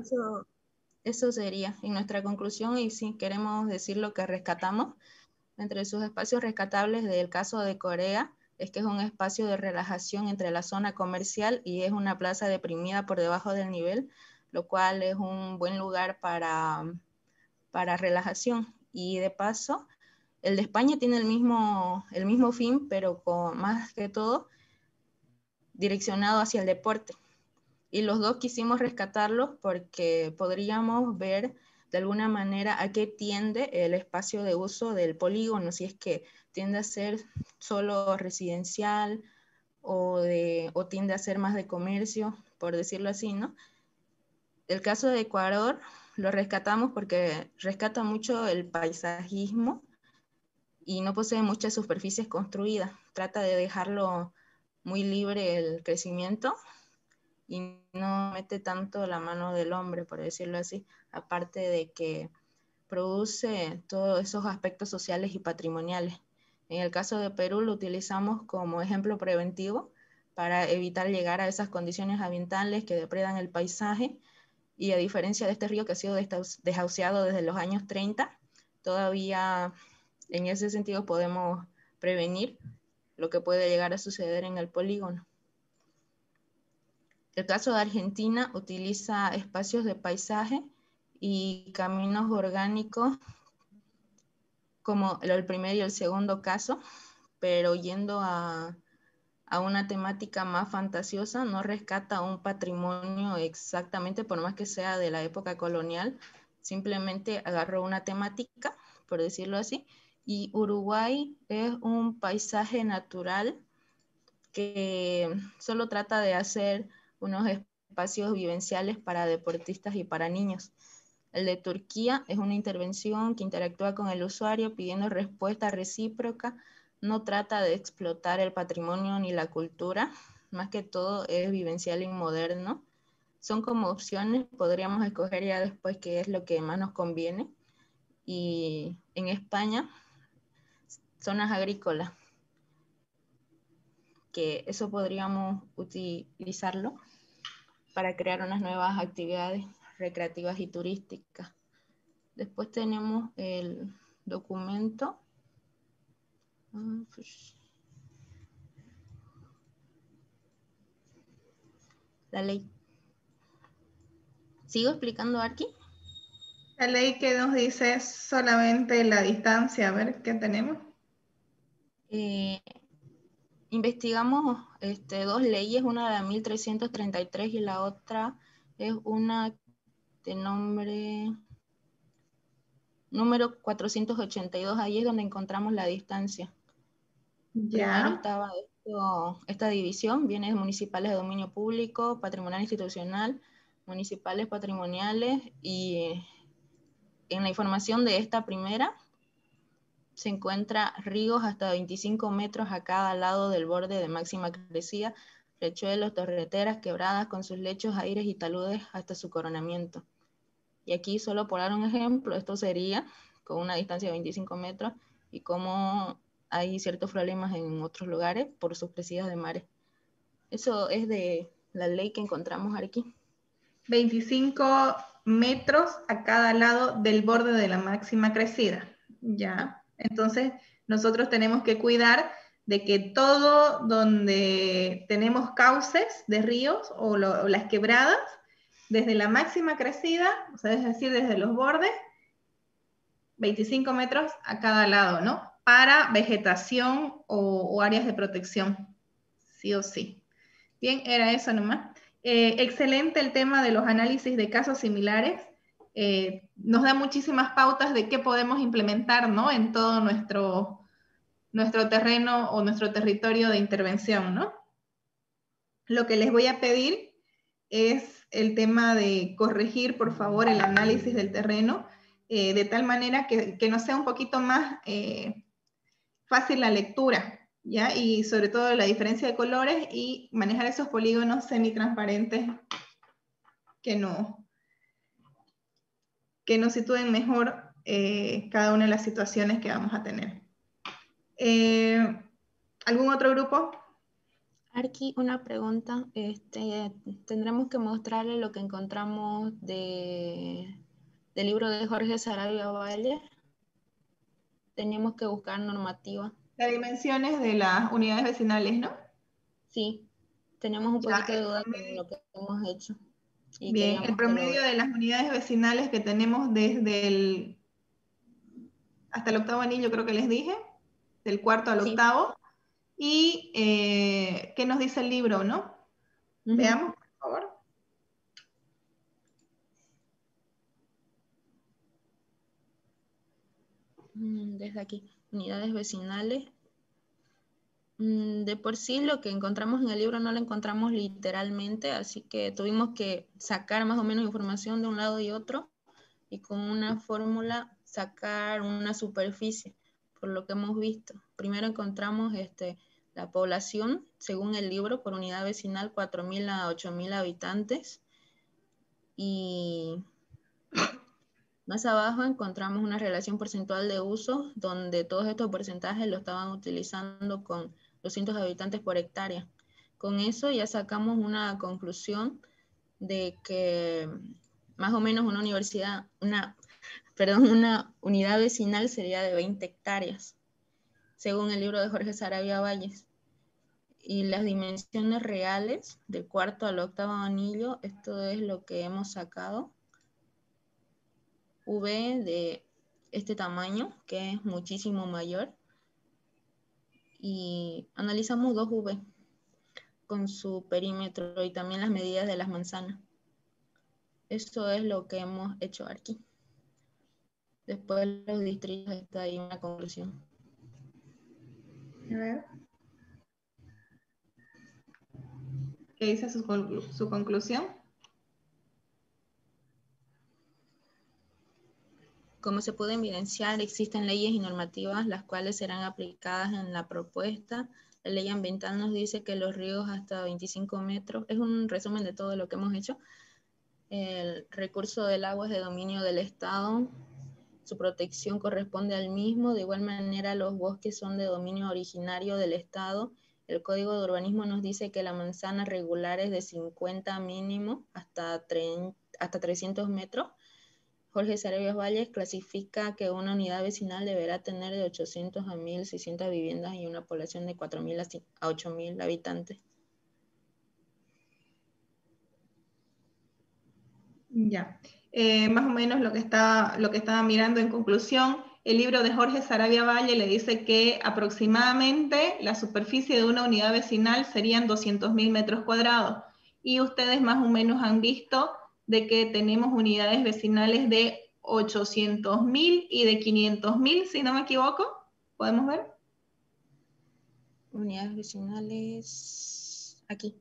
Eso sería en nuestra conclusión, y sí, queremos decir lo que rescatamos. Entre sus espacios rescatables del caso de Corea, es que es un espacio de relajación entre la zona comercial y es una plaza deprimida por debajo del nivel, lo cual es un buen lugar para relajación. Y de paso, el de España tiene el mismo fin, pero más que todo direccionado hacia el deporte. Y los dos quisimos rescatarlos porque podríamos ver de alguna manera a qué tiende el espacio de uso del polígono, si es que tiende a ser solo residencial o tiende a ser más de comercio, por decirlo así, ¿no? El caso de Ecuador lo rescatamos porque rescata mucho el paisajismo y no posee muchas superficies construidas. Trata de dejarlo muy libre el crecimiento y no mete tanto la mano del hombre, por decirlo así, aparte de que produce todos esos aspectos sociales y patrimoniales. En el caso de Perú lo utilizamos como ejemplo preventivo para evitar llegar a esas condiciones ambientales que depredan el paisaje, y a diferencia de este río que ha sido desahuciado desde los años 30, todavía en ese sentido podemos prevenir lo que puede llegar a suceder en el polígono. El caso de Argentina utiliza espacios de paisaje y caminos orgánicos como el primer y el segundo caso, pero yendo a una temática más fantasiosa. No rescata un patrimonio exactamente, por más que sea de la época colonial, simplemente agarró una temática, por decirlo así, y Uruguay es un paisaje natural que solo trata de hacer unos espacios vivenciales para deportistas y para niños. El de Turquía es una intervención que interactúa con el usuario pidiendo respuesta recíproca. No trata de explotar el patrimonio ni la cultura, más que todo es vivencial y moderno. Son como opciones, podríamos escoger ya después qué es lo que más nos conviene. Y en España, zonas agrícolas, que eso podríamos utilizarlo para crear unas nuevas actividades recreativas y turísticas. Después tenemos el documento. La ley. ¿Sigo explicando aquí? La ley que nos dice solamente la distancia, a ver qué tenemos. Investigamos dos leyes, una de 1333 y la otra es una de número 482. Ahí es donde encontramos la distancia. Ya. Primero estaba esta división, bienes municipales de dominio público, patrimonial institucional, municipales patrimoniales y en la información de esta primera se encuentra ríos hasta 25 metros a cada lado del borde de máxima crecida, riachuelos, torreteras, quebradas con sus lechos, aires y taludes hasta su coronamiento. Y aquí solo por dar un ejemplo, esto sería con una distancia de 25 metros y cómo hay ciertos problemas en otros lugares por sus crecidas de mares. Eso es de la ley que encontramos aquí. 25 metros a cada lado del borde de la máxima crecida. Ya, entonces nosotros tenemos que cuidar de que todo donde tenemos cauces de ríos o las quebradas, desde la máxima crecida, o sea, es decir, desde los bordes, 25 metros a cada lado, ¿no? Para vegetación o áreas de protección, sí o sí. Bien, era eso nomás. Excelente el tema de los análisis de casos similares. Nos da muchísimas pautas de qué podemos implementar, ¿no? En todo nuestro terreno o nuestro territorio de intervención, ¿no? Lo que les voy a pedir es el tema de corregir, por favor, el análisis del terreno, de tal manera que nos sea un poquito más fácil la lectura, ¿ya? Y sobre todo la diferencia de colores y manejar esos polígonos semitransparentes que nos sitúen mejor cada una de las situaciones que vamos a tener. ¿Algún otro grupo? Arqui, una pregunta. Tendremos que mostrarle lo que encontramos del libro de Jorge Saravia Valle. Teníamos que buscar normativa. Las dimensiones de las unidades vecinales, ¿no? Sí, teníamos un poquito de duda con lo que hemos hecho. Y bien, el promedio de las unidades vecinales que tenemos desde hasta el octavo anillo, creo que les dije, del cuarto al octavo. Y qué nos dice el libro, ¿no? Veamos, por favor. Desde aquí, unidades vecinales. De por sí lo que encontramos en el libro no lo encontramos literalmente, así que tuvimos que sacar más o menos información de un lado y otro y con una fórmula sacar una superficie, por lo que hemos visto. Primero encontramos la población, según el libro, por unidad vecinal, 4.000 a 8.000 habitantes. Y más abajo encontramos una relación porcentual de uso, donde todos estos porcentajes lo estaban utilizando con 200 habitantes por hectárea. Con eso ya sacamos una conclusión de que más o menos una unidad vecinal sería de 20 hectáreas, según el libro de Jorge Saravia Valles. Y las dimensiones reales, del cuarto al octavo anillo, esto es lo que hemos sacado. V de este tamaño, que es muchísimo mayor. Y analizamos 2 V con su perímetro y también las medidas de las manzanas. Eso es lo que hemos hecho aquí. Después los distritos está ahí una conclusión. A ver. ¿Qué dice su conclusión? Como se puede evidenciar, existen leyes y normativas las cuales serán aplicadas en la propuesta. La ley ambiental nos dice que los ríos hasta 25 metros, es un resumen de todo lo que hemos hecho. El recurso del agua es de dominio del Estado, su protección corresponde al mismo. De igual manera, los bosques son de dominio originario del Estado. El Código de Urbanismo nos dice que la manzana regular es de 50 mínimo hasta 300 metros. Jorge Saravia Valles clasifica que una unidad vecinal deberá tener de 800 a 1.600 viviendas y una población de 4.000 a 8.000 habitantes. Ya, más o menos lo que estaba mirando en conclusión, el libro de Jorge Saravia Valle le dice que aproximadamente la superficie de una unidad vecinal serían 200.000 metros cuadrados. Y ustedes más o menos han visto de que tenemos unidades vecinales de 800.000 y de 500.000, si no me equivoco. ¿Podemos ver? Unidades vecinales, aquí.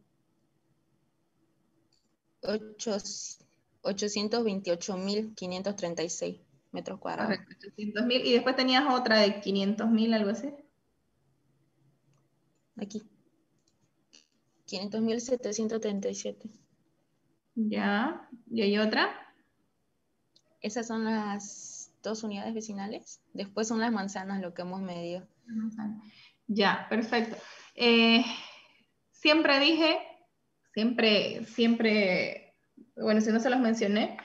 828.536. metros cuadrados. Correcto, 800.000. Y después tenías otra de 500.000, algo así. Aquí. 500.737. Ya. ¿Y hay otra? Esas son las 2 unidades vecinales. Después son las manzanas lo que hemos medido. Ya, perfecto. Siempre dije, bueno, si no se los mencioné,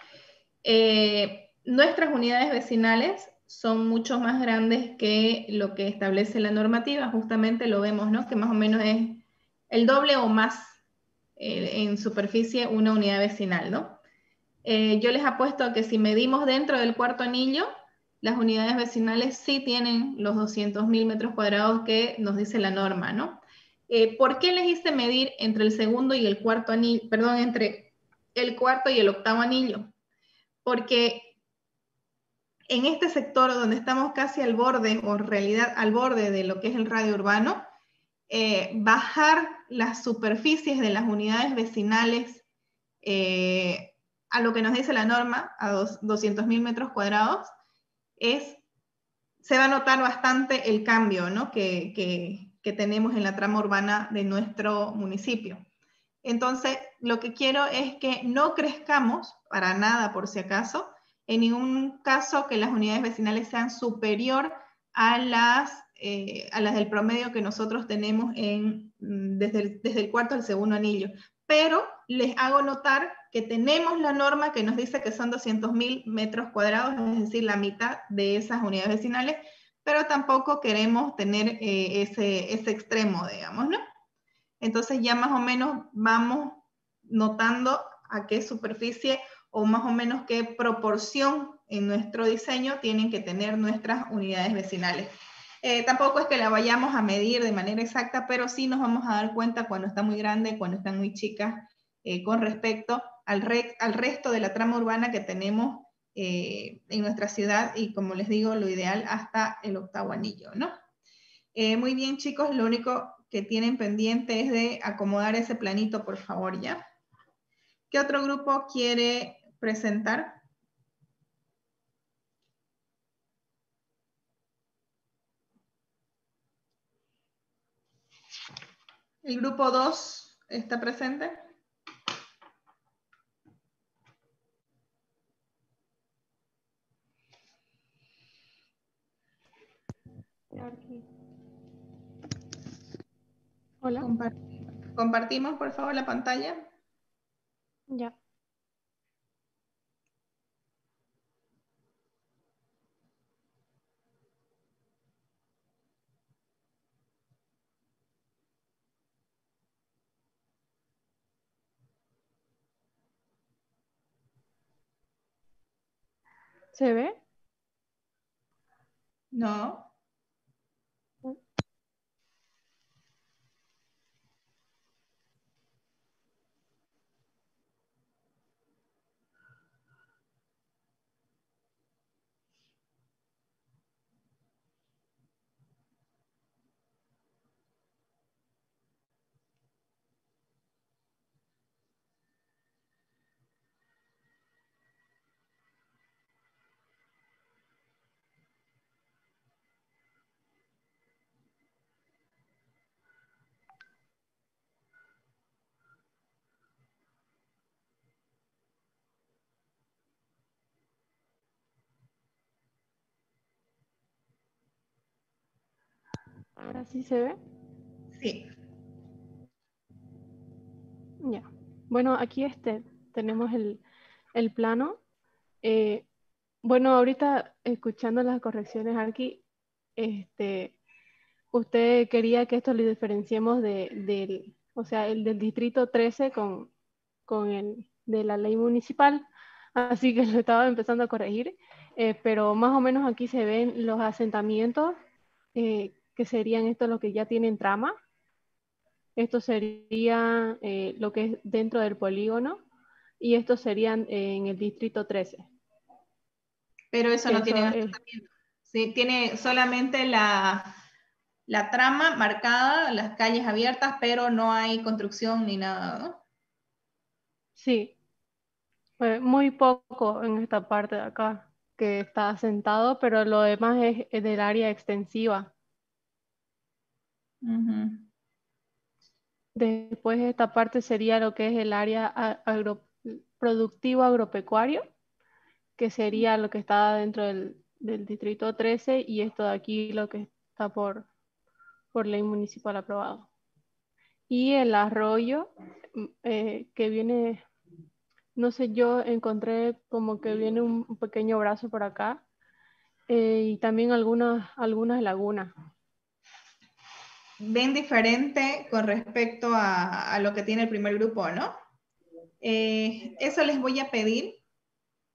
nuestras unidades vecinales son mucho más grandes que lo que establece la normativa. Justamente lo vemos, ¿no? Que más o menos es el doble o más en superficie una unidad vecinal, ¿no? Yo les apuesto a que si medimos dentro del cuarto anillo, las unidades vecinales sí tienen los 200.000 metros cuadrados que nos dice la norma, ¿no? ¿Por qué les hice medir entre el segundo y el cuarto anillo, perdón, entre el cuarto y el octavo anillo? Porque en este sector donde estamos casi al borde, o en realidad al borde de lo que es el radio urbano, bajar las superficies de las unidades vecinales a lo que nos dice la norma, a 200.000 metros cuadrados, se va a notar bastante el cambio, ¿no? que tenemos en la trama urbana de nuestro municipio. Entonces, lo que quiero es que no crezcamos, para nada por si acaso, en ningún caso que las unidades vecinales sean superior a las del promedio que nosotros tenemos desde el cuarto al segundo anillo. Pero les hago notar que tenemos la norma que nos dice que son 200.000 metros cuadrados, es decir, la mitad de esas unidades vecinales, pero tampoco queremos tener ese extremo, digamos, ¿no? Entonces ya más o menos vamos notando a qué superficie o más o menos qué proporción en nuestro diseño tienen que tener nuestras unidades vecinales. Tampoco es que la vayamos a medir de manera exacta, pero sí nos vamos a dar cuenta cuando está muy grande, cuando están muy chicas, con respecto al resto de la trama urbana que tenemos en nuestra ciudad y, como les digo, lo ideal hasta el octavo anillo, ¿no? Muy bien, chicos, lo único que tienen pendiente es de acomodar ese planito, por favor, ¿ya? ¿Qué otro grupo quiere presentar? ¿El grupo 2 está presente? Hola. Compartimos, por favor, la pantalla. Ya. ¿Se ve? No. ¿Ahora sí se ve? Sí. Ya. Bueno, aquí tenemos el plano. Bueno, ahorita escuchando las correcciones aquí, usted quería que esto lo diferenciemos o sea, el del distrito 13 con el de la ley municipal, así que lo estaba empezando a corregir, pero más o menos aquí se ven los asentamientos, que serían estos los que ya tienen trama. Esto sería lo que es dentro del polígono, y estos serían en el distrito 13. Pero eso no tiene asentamiento. Sí, tiene solamente la trama marcada, las calles abiertas, pero no hay construcción ni nada, ¿no? Sí, muy poco en esta parte de acá. que está asentado, pero lo demás es del área extensiva. Después esta parte sería lo que es el área productivo agropecuario, que sería lo que está dentro del distrito 13, y esto de aquí lo que está por ley municipal aprobado. Y el arroyo que viene, no sé, yo encontré como que viene un pequeño brazo por acá, y también algunas lagunas. Ven diferente con respecto a lo que tiene el primer grupo, ¿no? Eso les voy a pedir.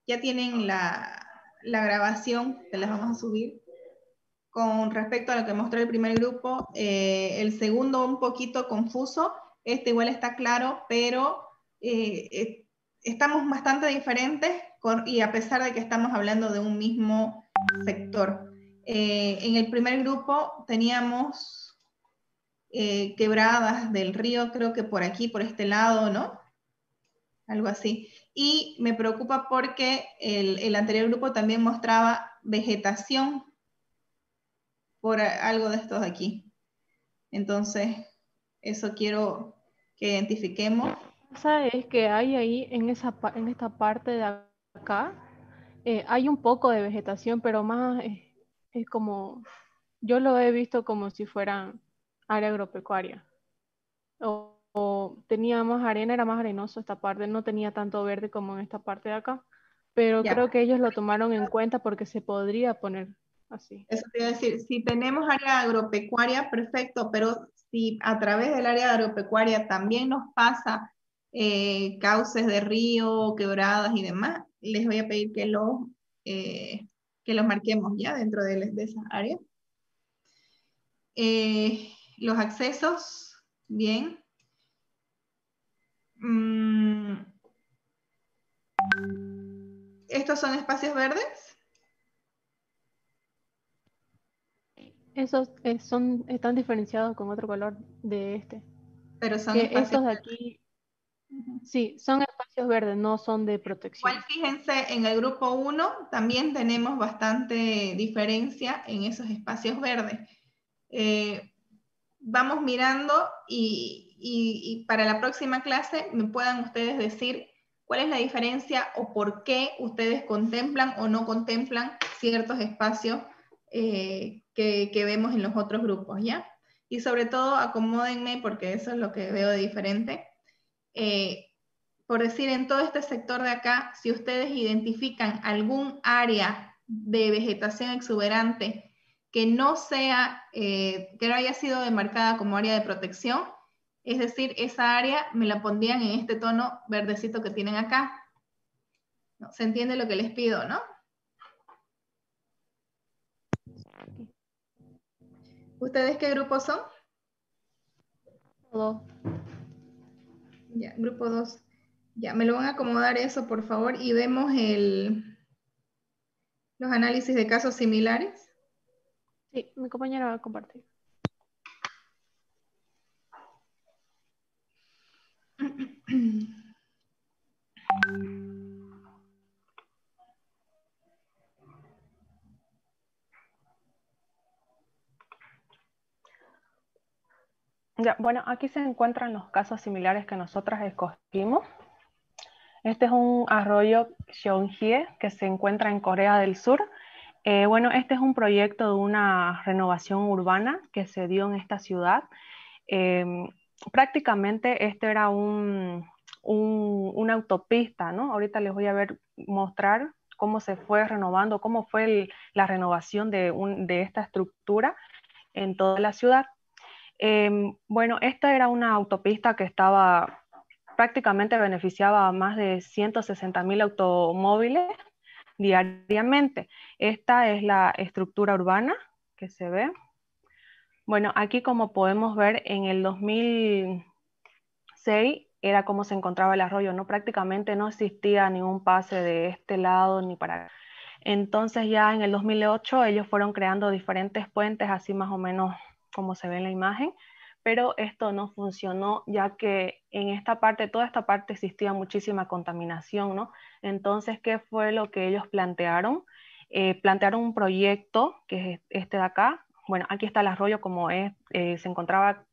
Ya tienen la grabación que les vamos a subir. Con respecto a lo que mostró el primer grupo, el segundo un poquito confuso. Este igual está claro, pero estamos bastante diferentes y a pesar de que estamos hablando de un mismo sector. En el primer grupo teníamos quebradas del río, creo que por aquí, por este lado, ¿no? Algo así. Y me preocupa porque el anterior grupo también mostraba vegetación por algo de estos de aquí. Entonces, eso quiero que identifiquemos. Es que hay ahí en esta parte de acá, hay un poco de vegetación, pero más es como, yo lo he visto como si fueran área agropecuaria. O tenía más arena, era más arenoso esta parte, no tenía tanto verde como en esta parte de acá, pero Ya. creo que ellos lo tomaron en cuenta porque se podría poner así. Eso te iba a decir, si tenemos área agropecuaria, perfecto, pero si a través del área agropecuaria también nos pasa cauces de río, quebradas y demás, les voy a pedir que los marquemos ya dentro de esa área. Los accesos, bien. ¿Estos son espacios verdes? Esos están diferenciados con otro color de este. Pero son que espacios estos de aquí, sí, son espacios verdes, no son de protección. Igual fíjense, en el grupo 1 también tenemos bastante diferencia en esos espacios verdes. Vamos mirando y para la próxima clase me puedan ustedes decir cuál es la diferencia o por qué ustedes contemplan o no contemplan ciertos espacios que vemos en los otros grupos, ¿ya? Y sobre todo acomódenme porque eso es lo que veo de diferente. Por decir, en todo este sector de acá, si ustedes identifican algún área de vegetación exuberante que no sea, que no haya sido demarcada como área de protección, es decir, esa área me la pondrían en este tono verdecito que tienen acá. ¿No? ¿Se entiende lo que les pido, no? ¿Ustedes qué grupo son? Dos. Ya, grupo 2. Ya, me lo van a acomodar eso, por favor, y vemos los análisis de casos similares. Sí, mi compañera va a compartir. Ya, bueno, aquí se encuentran los casos similares que nosotras escogimos. Este es un arroyo Cheonghye que se encuentra en Corea del Sur. Bueno, este es un proyecto de una renovación urbana que se dio en esta ciudad. Prácticamente este era una autopista, ¿no? Ahorita les voy a mostrar cómo se fue renovando, cómo fue la renovación de esta estructura en toda la ciudad. Bueno, esta era una autopista que prácticamente beneficiaba a más de 160.000 automóviles diariamente. Esta es la estructura urbana que se ve. Bueno, aquí como podemos ver, en el 2006 era como se encontraba el arroyo, ¿no? Prácticamente no existía ningún pase de este lado ni para acá. Entonces ya en el 2008 ellos fueron creando diferentes puentes, así más o menos como se ve en la imagen, pero esto no funcionó ya que en esta parte, toda esta parte existía muchísima contaminación, ¿no? Entonces, ¿qué fue lo que ellos plantearon? Plantearon un proyecto, que es este de acá. Bueno, aquí está el arroyo como es, se encontraba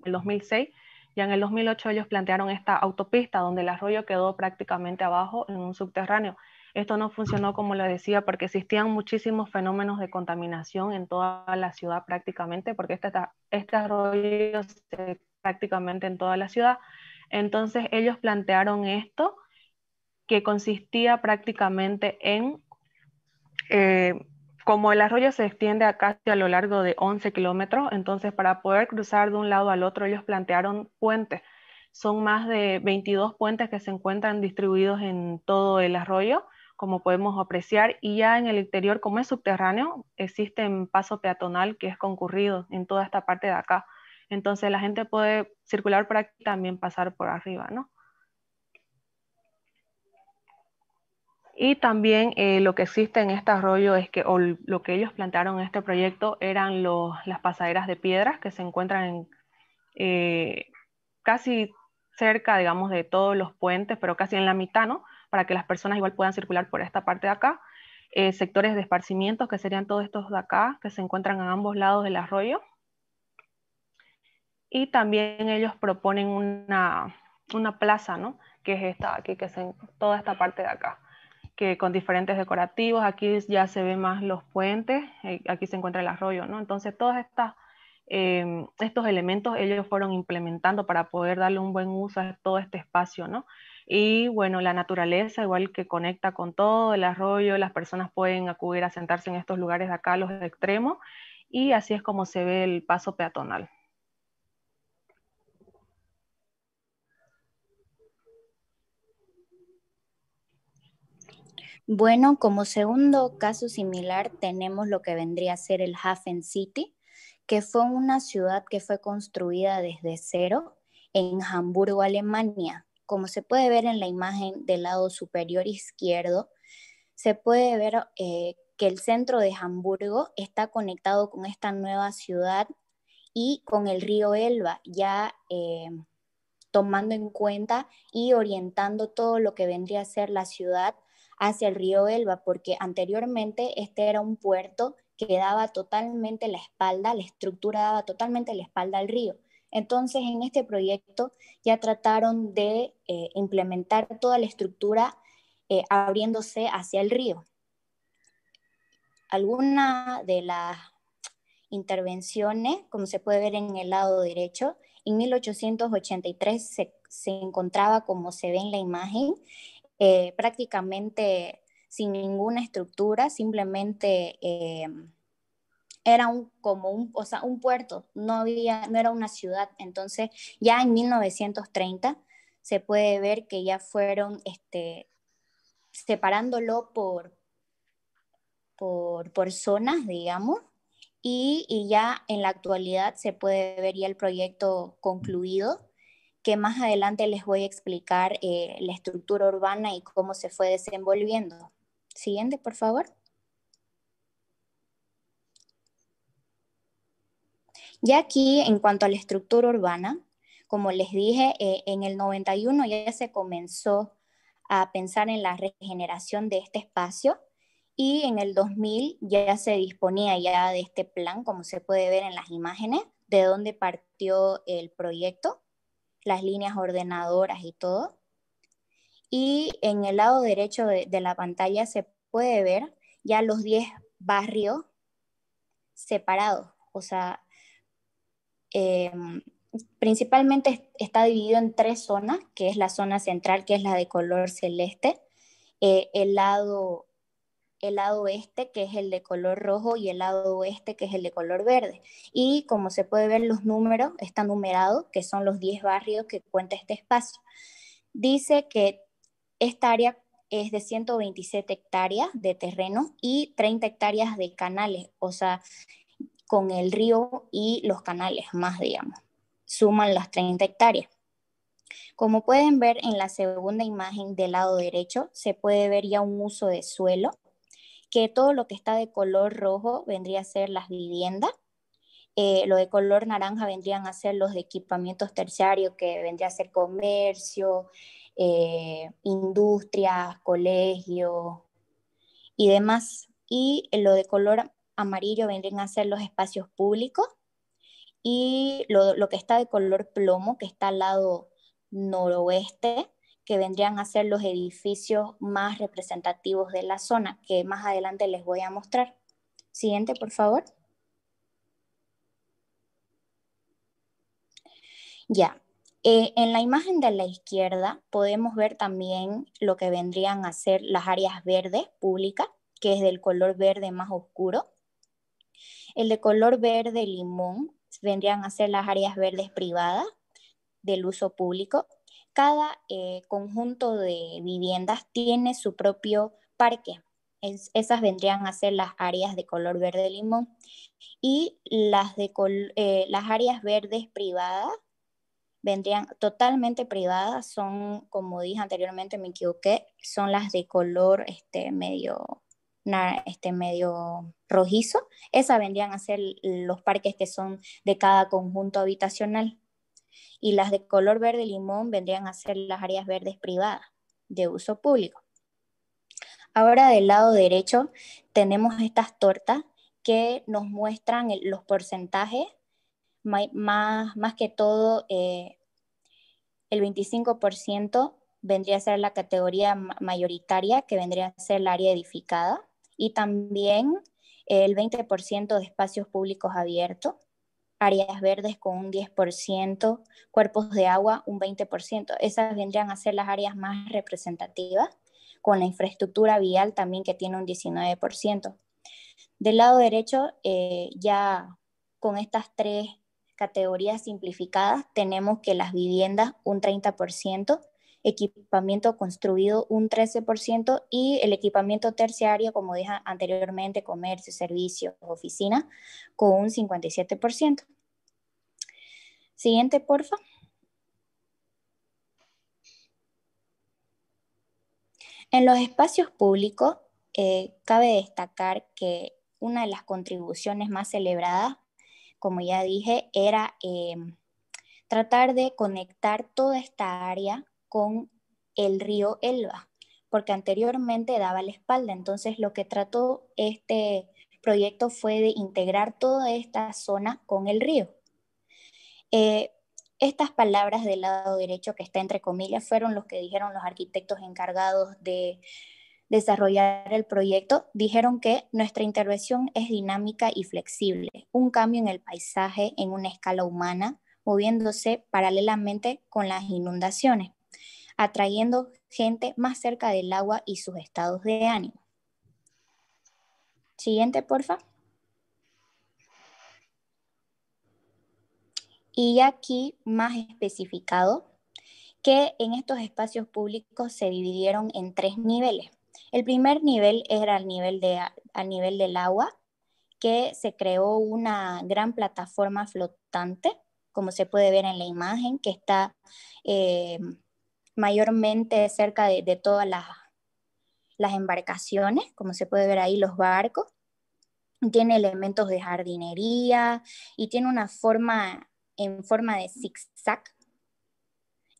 en el 2006, ya en el 2008 ellos plantearon esta autopista donde el arroyo quedó prácticamente abajo en un subterráneo. Esto no funcionó como lo decía porque existían muchísimos fenómenos de contaminación en toda la ciudad prácticamente, porque este arroyo se prácticamente en toda la ciudad. Entonces ellos plantearon esto que consistía prácticamente en, como el arroyo se extiende casi a lo largo de 11 kilómetros, entonces para poder cruzar de un lado al otro ellos plantearon puentes. Son más de 22 puentes que se encuentran distribuidos en todo el arroyo, como podemos apreciar, y ya en el interior, como es subterráneo, existe un paso peatonal que es concurrido en toda esta parte de acá. Entonces la gente puede circular por aquí y también pasar por arriba, ¿no? Y también lo que existe en este arroyo es que, o lo que ellos plantearon en este proyecto, eran las pasaderas de piedras que se encuentran casi cerca, digamos, de todos los puentes, pero casi en la mitad, ¿no? Para que las personas igual puedan circular por esta parte de acá. Sectores de esparcimiento, que serían todos estos de acá, que se encuentran a ambos lados del arroyo. Y también ellos proponen una plaza, ¿no? Que es esta aquí, que es toda esta parte de acá, que con diferentes decorativos. Aquí ya se ven más los puentes, aquí se encuentra el arroyo, ¿no? Entonces todas estos elementos ellos fueron implementando para poder darle un buen uso a todo este espacio, ¿no? Y bueno, la naturaleza igual que conecta con todo el arroyo, las personas pueden acudir a sentarse en estos lugares de acá, a los extremos, y así es como se ve el paso peatonal. Bueno, como segundo caso similar tenemos lo que vendría a ser el Hafen City, que fue una ciudad que fue construida desde cero en Hamburgo, Alemania. Como se puede ver en la imagen del lado superior izquierdo, se puede ver que el centro de Hamburgo está conectado con esta nueva ciudad y con el río Elba, ya tomando en cuenta y orientando todo lo que vendría a ser la ciudad hacia el río Elba, porque anteriormente este era un puerto que daba totalmente la espalda, la estructura daba totalmente la espalda al río. Entonces, en este proyecto ya trataron de implementar toda la estructura abriéndose hacia el río. Alguna de las intervenciones, como se puede ver en el lado derecho, en 1883 se encontraba, como se ve en la imagen, prácticamente sin ninguna estructura, simplemente era un puerto, no era una ciudad. Entonces ya en 1930 se puede ver que ya fueron separándolo por zonas, digamos, y ya en la actualidad se puede ver ya el proyecto concluido, que más adelante les voy a explicar la estructura urbana y cómo se fue desenvolviendo. Siguiente, por favor. Ya aquí, en cuanto a la estructura urbana, como les dije, en el 91 ya se comenzó a pensar en la regeneración de este espacio, y en el 2000 ya se disponía ya de este plan, como se puede ver en las imágenes, de dónde partió el proyecto, las líneas ordenadoras y todo. Y en el lado derecho de la pantalla se puede ver ya los 10 barrios separados. O sea, principalmente está dividido en 3 zonas, que es la zona central, que es la de color celeste, el lado este, que es el de color rojo, y el lado oeste, que es el de color verde. Y como se puede ver, los números están numerados, que son los 10 barrios que cuenta este espacio. Dice que esta área es de 127 hectáreas de terreno y 30 hectáreas de canales, o sea, con el río y los canales más, digamos, suman las 30 hectáreas. Como pueden ver en la segunda imagen del lado derecho, se puede ver ya un uso de suelo, que todo lo que está de color rojo vendría a ser las viviendas, Lo de color naranja vendrían a ser los de equipamientos terciarios, que vendría a ser comercio, industrias, colegios y demás. Y lo de color amarillo vendrían a ser los espacios públicos. Y lo que está de color plomo, que está al lado noroeste, que vendrían a ser los edificios más representativos de la zona, que más adelante les voy a mostrar. Siguiente, por favor. Ya. En la imagen de la izquierda podemos ver también lo que vendrían a ser las áreas verdes públicas, que es del color verde más oscuro. El de color verde limón vendrían a ser las áreas verdes privadas del uso público. Cada conjunto de viviendas tiene su propio parque. Esas vendrían a ser las áreas de color verde limón. Y las áreas verdes privadas vendrían totalmente privadas, son, como dije anteriormente, me equivoqué, son las de color medio rojizo. Esas vendrían a ser los parques que son de cada conjunto habitacional. Y las de color verde limón vendrían a ser las áreas verdes privadas de uso público. Ahora del lado derecho tenemos estas tortas que nos muestran los porcentajes, más que todo el 25% vendría a ser la categoría mayoritaria, que vendría a ser el área edificada, y también el 20% de espacios públicos abiertos, áreas verdes con un 10%, cuerpos de agua un 20%. Esas vendrían a ser las áreas más representativas, con la infraestructura vial también, que tiene un 19%. Del lado derecho, ya con estas tres categorías simplificadas, tenemos que las viviendas un 30%, equipamiento construido un 13% y el equipamiento terciario, como dije anteriormente, comercio, servicios, oficinas, con un 57%. Siguiente, porfa. En los espacios públicos, cabe destacar que una de las contribuciones más celebradas, como ya dije, era tratar de conectar toda esta área con el río Elba, porque anteriormente daba la espalda. Entonces lo que trató este proyecto fue de integrar toda esta zona con el río. Estas palabras del lado derecho, que está entre comillas, fueron los que dijeron los arquitectos encargados de desarrollar el proyecto. Dijeron que nuestra intervención es dinámica y flexible, un cambio en el paisaje en una escala humana, moviéndose paralelamente con las inundaciones, atrayendo gente más cerca del agua y sus estados de ánimo. Siguiente, porfa. Y aquí más especificado que en estos espacios públicos se dividieron en 3 niveles. El primer nivel era al nivel del agua, que se creó una gran plataforma flotante, como se puede ver en la imagen, que está mayormente cerca de todas las embarcaciones, como se puede ver ahí, los barcos. Tiene elementos de jardinería y tiene una forma en forma de zigzag.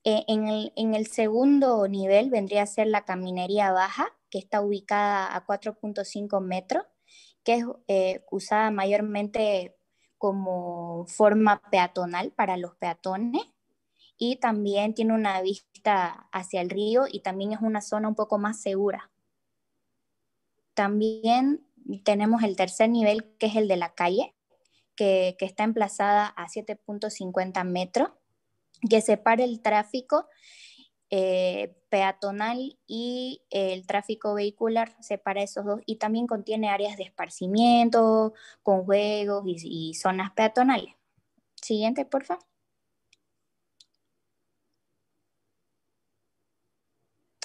En el segundo nivel vendría a ser la caminería baja, que está ubicada a 4.5 metros, que es usada mayormente como forma peatonal para los peatones, y también tiene una vista hacia el río y también es una zona un poco más segura. También tenemos el tercer nivel, que es el de la calle, que está emplazada a 7.50 metros, que separa el tráfico peatonal y el tráfico vehicular, separa esos dos, y también contiene áreas de esparcimiento, con juegos y zonas peatonales. Siguiente, por favor.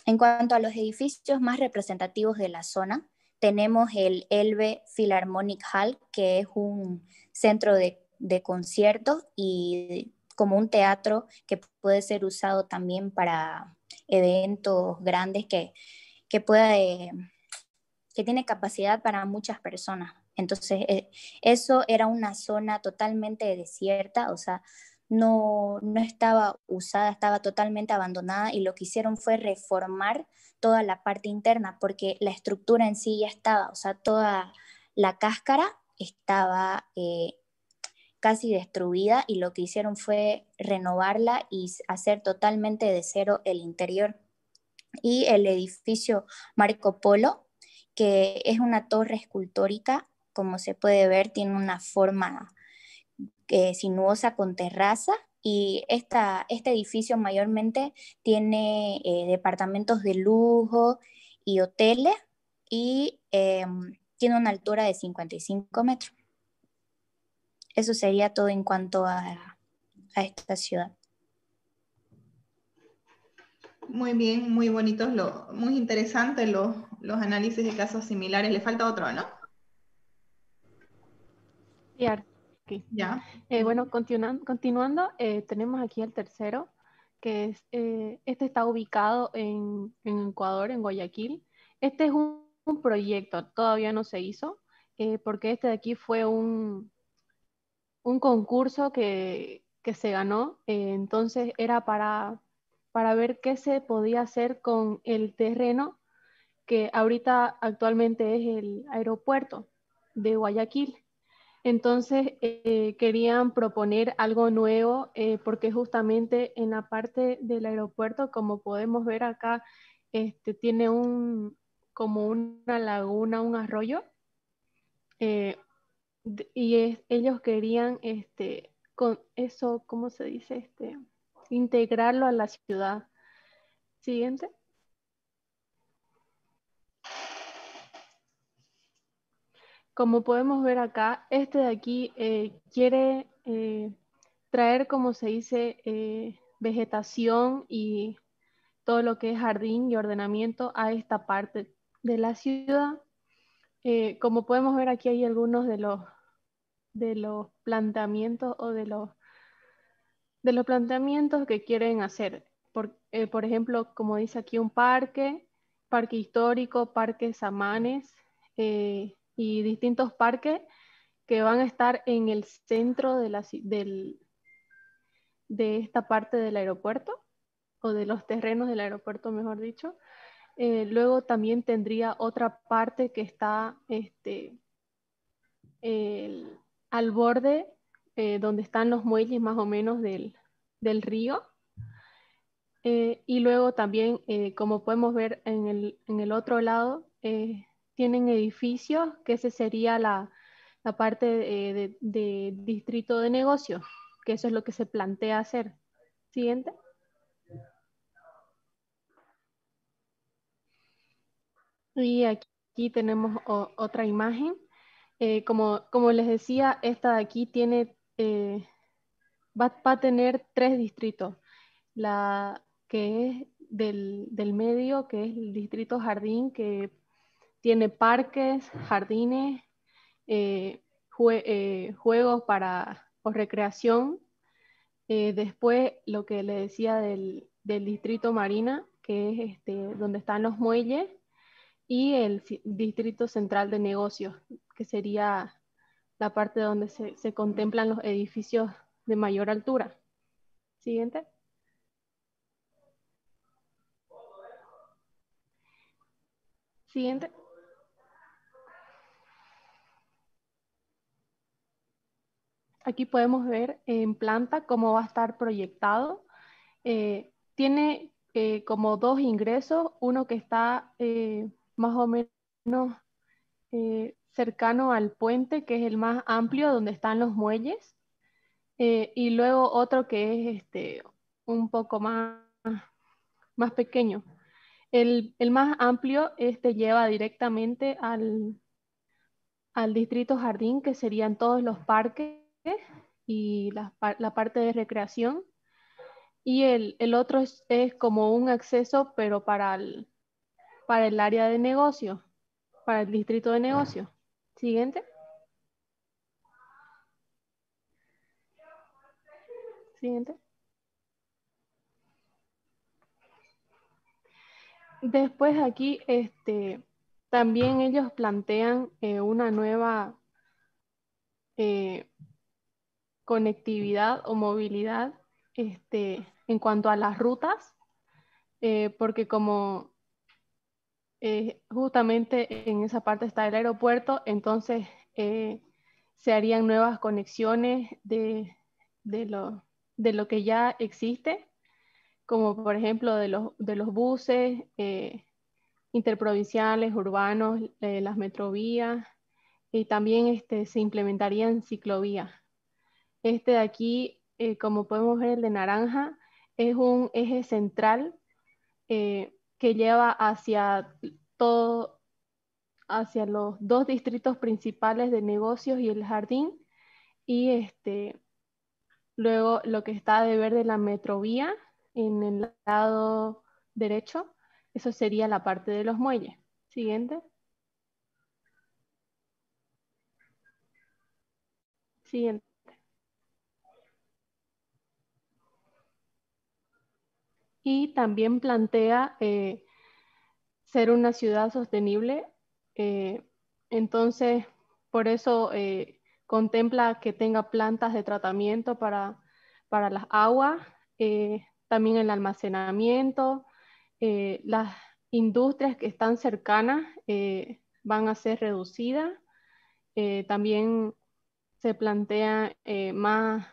En cuanto a los edificios más representativos de la zona, tenemos el Elbe Philharmonic Hall, que es un centro de conciertos y como un teatro que puede ser usado también para eventos grandes que tiene capacidad para muchas personas. Entonces, eso era una zona totalmente desierta, o sea, no estaba usada, estaba totalmente abandonada y lo que hicieron fue reformar toda la parte interna porque la estructura en sí ya estaba, o sea, toda la cáscara estaba casi destruida y lo que hicieron fue renovarla y hacer totalmente de cero el interior. Y el edificio Marco Polo, que es una torre escultórica, como se puede ver, tiene una forma sinuosa con terraza y este edificio mayormente tiene departamentos de lujo y hoteles y tiene una altura de 55 metros. Eso sería todo en cuanto a esta ciudad. Muy bien, muy bonitos, muy interesantes los análisis de casos similares. Le falta otro, ¿no? Sí, aquí. Ya. Bueno, continuando, tenemos aquí el tercero, que es, este está ubicado en Ecuador, en Guayaquil. Este es un proyecto, todavía no se hizo, porque este de aquí fue un concurso que se ganó, entonces era para ver qué se podía hacer con el terreno que ahorita actualmente es el aeropuerto de Guayaquil. Entonces querían proponer algo nuevo porque justamente en la parte del aeropuerto, como podemos ver acá, tiene como una laguna, un arroyo, eh, ellos querían con eso, ¿cómo se dice? Integrarlo a la ciudad. Siguiente. Como podemos ver acá, este de aquí quiere traer, como se dice, vegetación y todo lo que es jardín y ordenamiento a esta parte de la ciudad. Como podemos ver aquí hay algunos de los planteamientos o de los planteamientos que quieren hacer. Por ejemplo, como dice aquí, un parque histórico, parques Samanes y distintos parques que van a estar en el centro de esta parte del aeropuerto o de los terrenos del aeropuerto, mejor dicho. Luego también tendría otra parte que está al borde, donde están los muelles más o menos del río. Y luego también, como podemos ver en el otro lado, tienen edificios, que ese sería la parte de distrito de negocios, que eso es lo que se plantea hacer. Siguiente. Y aquí tenemos otra imagen. Como les decía, esta de aquí tiene, va a tener 3 distritos. La que es del medio, que es el distrito jardín, que tiene parques, jardines, juegos o recreación. Después, lo que le decía del distrito marina, que es donde están los muelles, y el distrito central de negocios, que sería la parte donde se contemplan los edificios de mayor altura. Siguiente. Siguiente. Aquí podemos ver en planta cómo va a estar proyectado. Tiene como 2 ingresos, uno que está más o menos cercano al puente, que es el más amplio, donde están los muelles, y luego otro que es un poco más pequeño. El más amplio lleva directamente al distrito jardín, que serían todos los parques y la parte de recreación. Y el otro es como un acceso, pero para el área de negocio, para el distrito de negocio. Siguiente. Siguiente. Después aquí también ellos plantean una nueva conectividad o movilidad en cuanto a las rutas, porque como justamente en esa parte está el aeropuerto, entonces se harían nuevas conexiones de lo que ya existe, como por ejemplo de los buses interprovinciales, urbanos, las metrovías, y también se implementarían ciclovías. Este de aquí, como podemos ver, el de naranja, es un eje central que lleva hacia hacia los dos distritos principales de negocios y el jardín, y luego lo que está de verde, la metrovía, en el lado derecho, eso sería la parte de los muelles. Siguiente. Siguiente. Y también plantea ser una ciudad sostenible. Entonces, por eso contempla que tenga plantas de tratamiento para las aguas, también el almacenamiento, las industrias que están cercanas van a ser reducidas. También se plantea más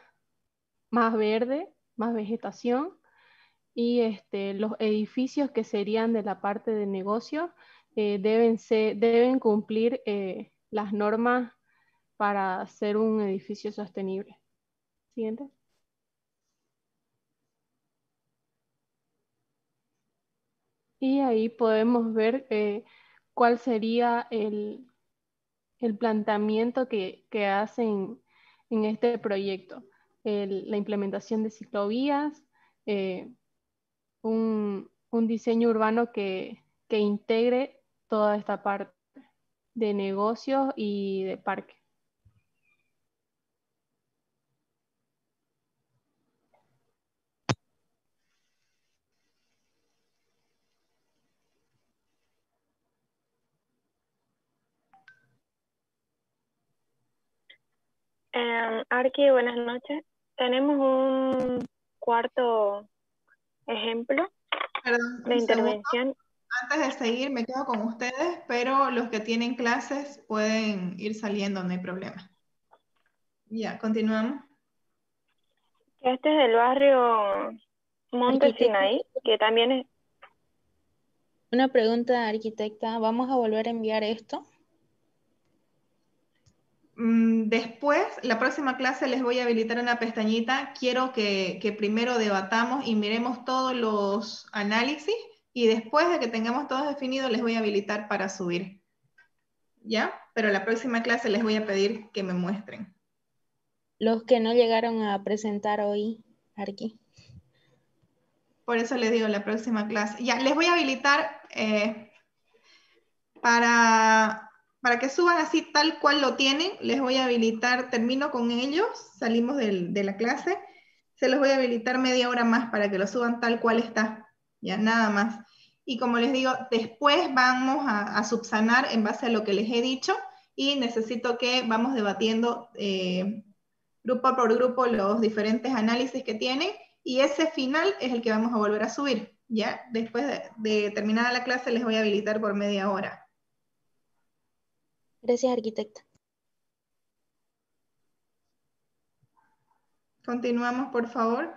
verde, más vegetación, y los edificios que serían de la parte de negocios deben cumplir las normas para ser un edificio sostenible. Siguiente. Y ahí podemos ver cuál sería el planteamiento que hacen en este proyecto. La implementación de ciclovías, un diseño urbano que integre toda esta parte de negocios y de parque. Arqui, buenas noches. Tenemos un cuarto ejemplo Perdón, de un segundo. intervención. Antes de seguir, me quedo con ustedes, pero los que tienen clases pueden ir saliendo, no hay problema. Ya, continuamos. Este es del barrio Monte Sinaí, que también es... Una pregunta, arquitecta. ¿Vamos a volver a enviar esto? Después, la próxima clase les voy a habilitar una pestañita. Quiero que primero debatamos y miremos todos los análisis, y después de que tengamos todos definidos les voy a habilitar para subir. ¿Ya? Pero la próxima clase les voy a pedir que me muestren. Los que no llegaron a presentar hoy, Arqui. Por eso les digo la próxima clase. Ya, les voy a habilitar para que suban así tal cual lo tienen. Les voy a habilitar, termino con ellos, salimos de la clase. Se los voy a habilitar media hora más para que lo suban tal cual está. Ya, nada más. Y como les digo, después vamos a subsanar en base a lo que les he dicho, y necesito que vamos debatiendo grupo por grupo los diferentes análisis que tienen, y ese final es el que vamos a volver a subir. ¿Ya? Después de terminada la clase les voy a habilitar por media hora. Gracias, arquitecta. Continuamos, por favor.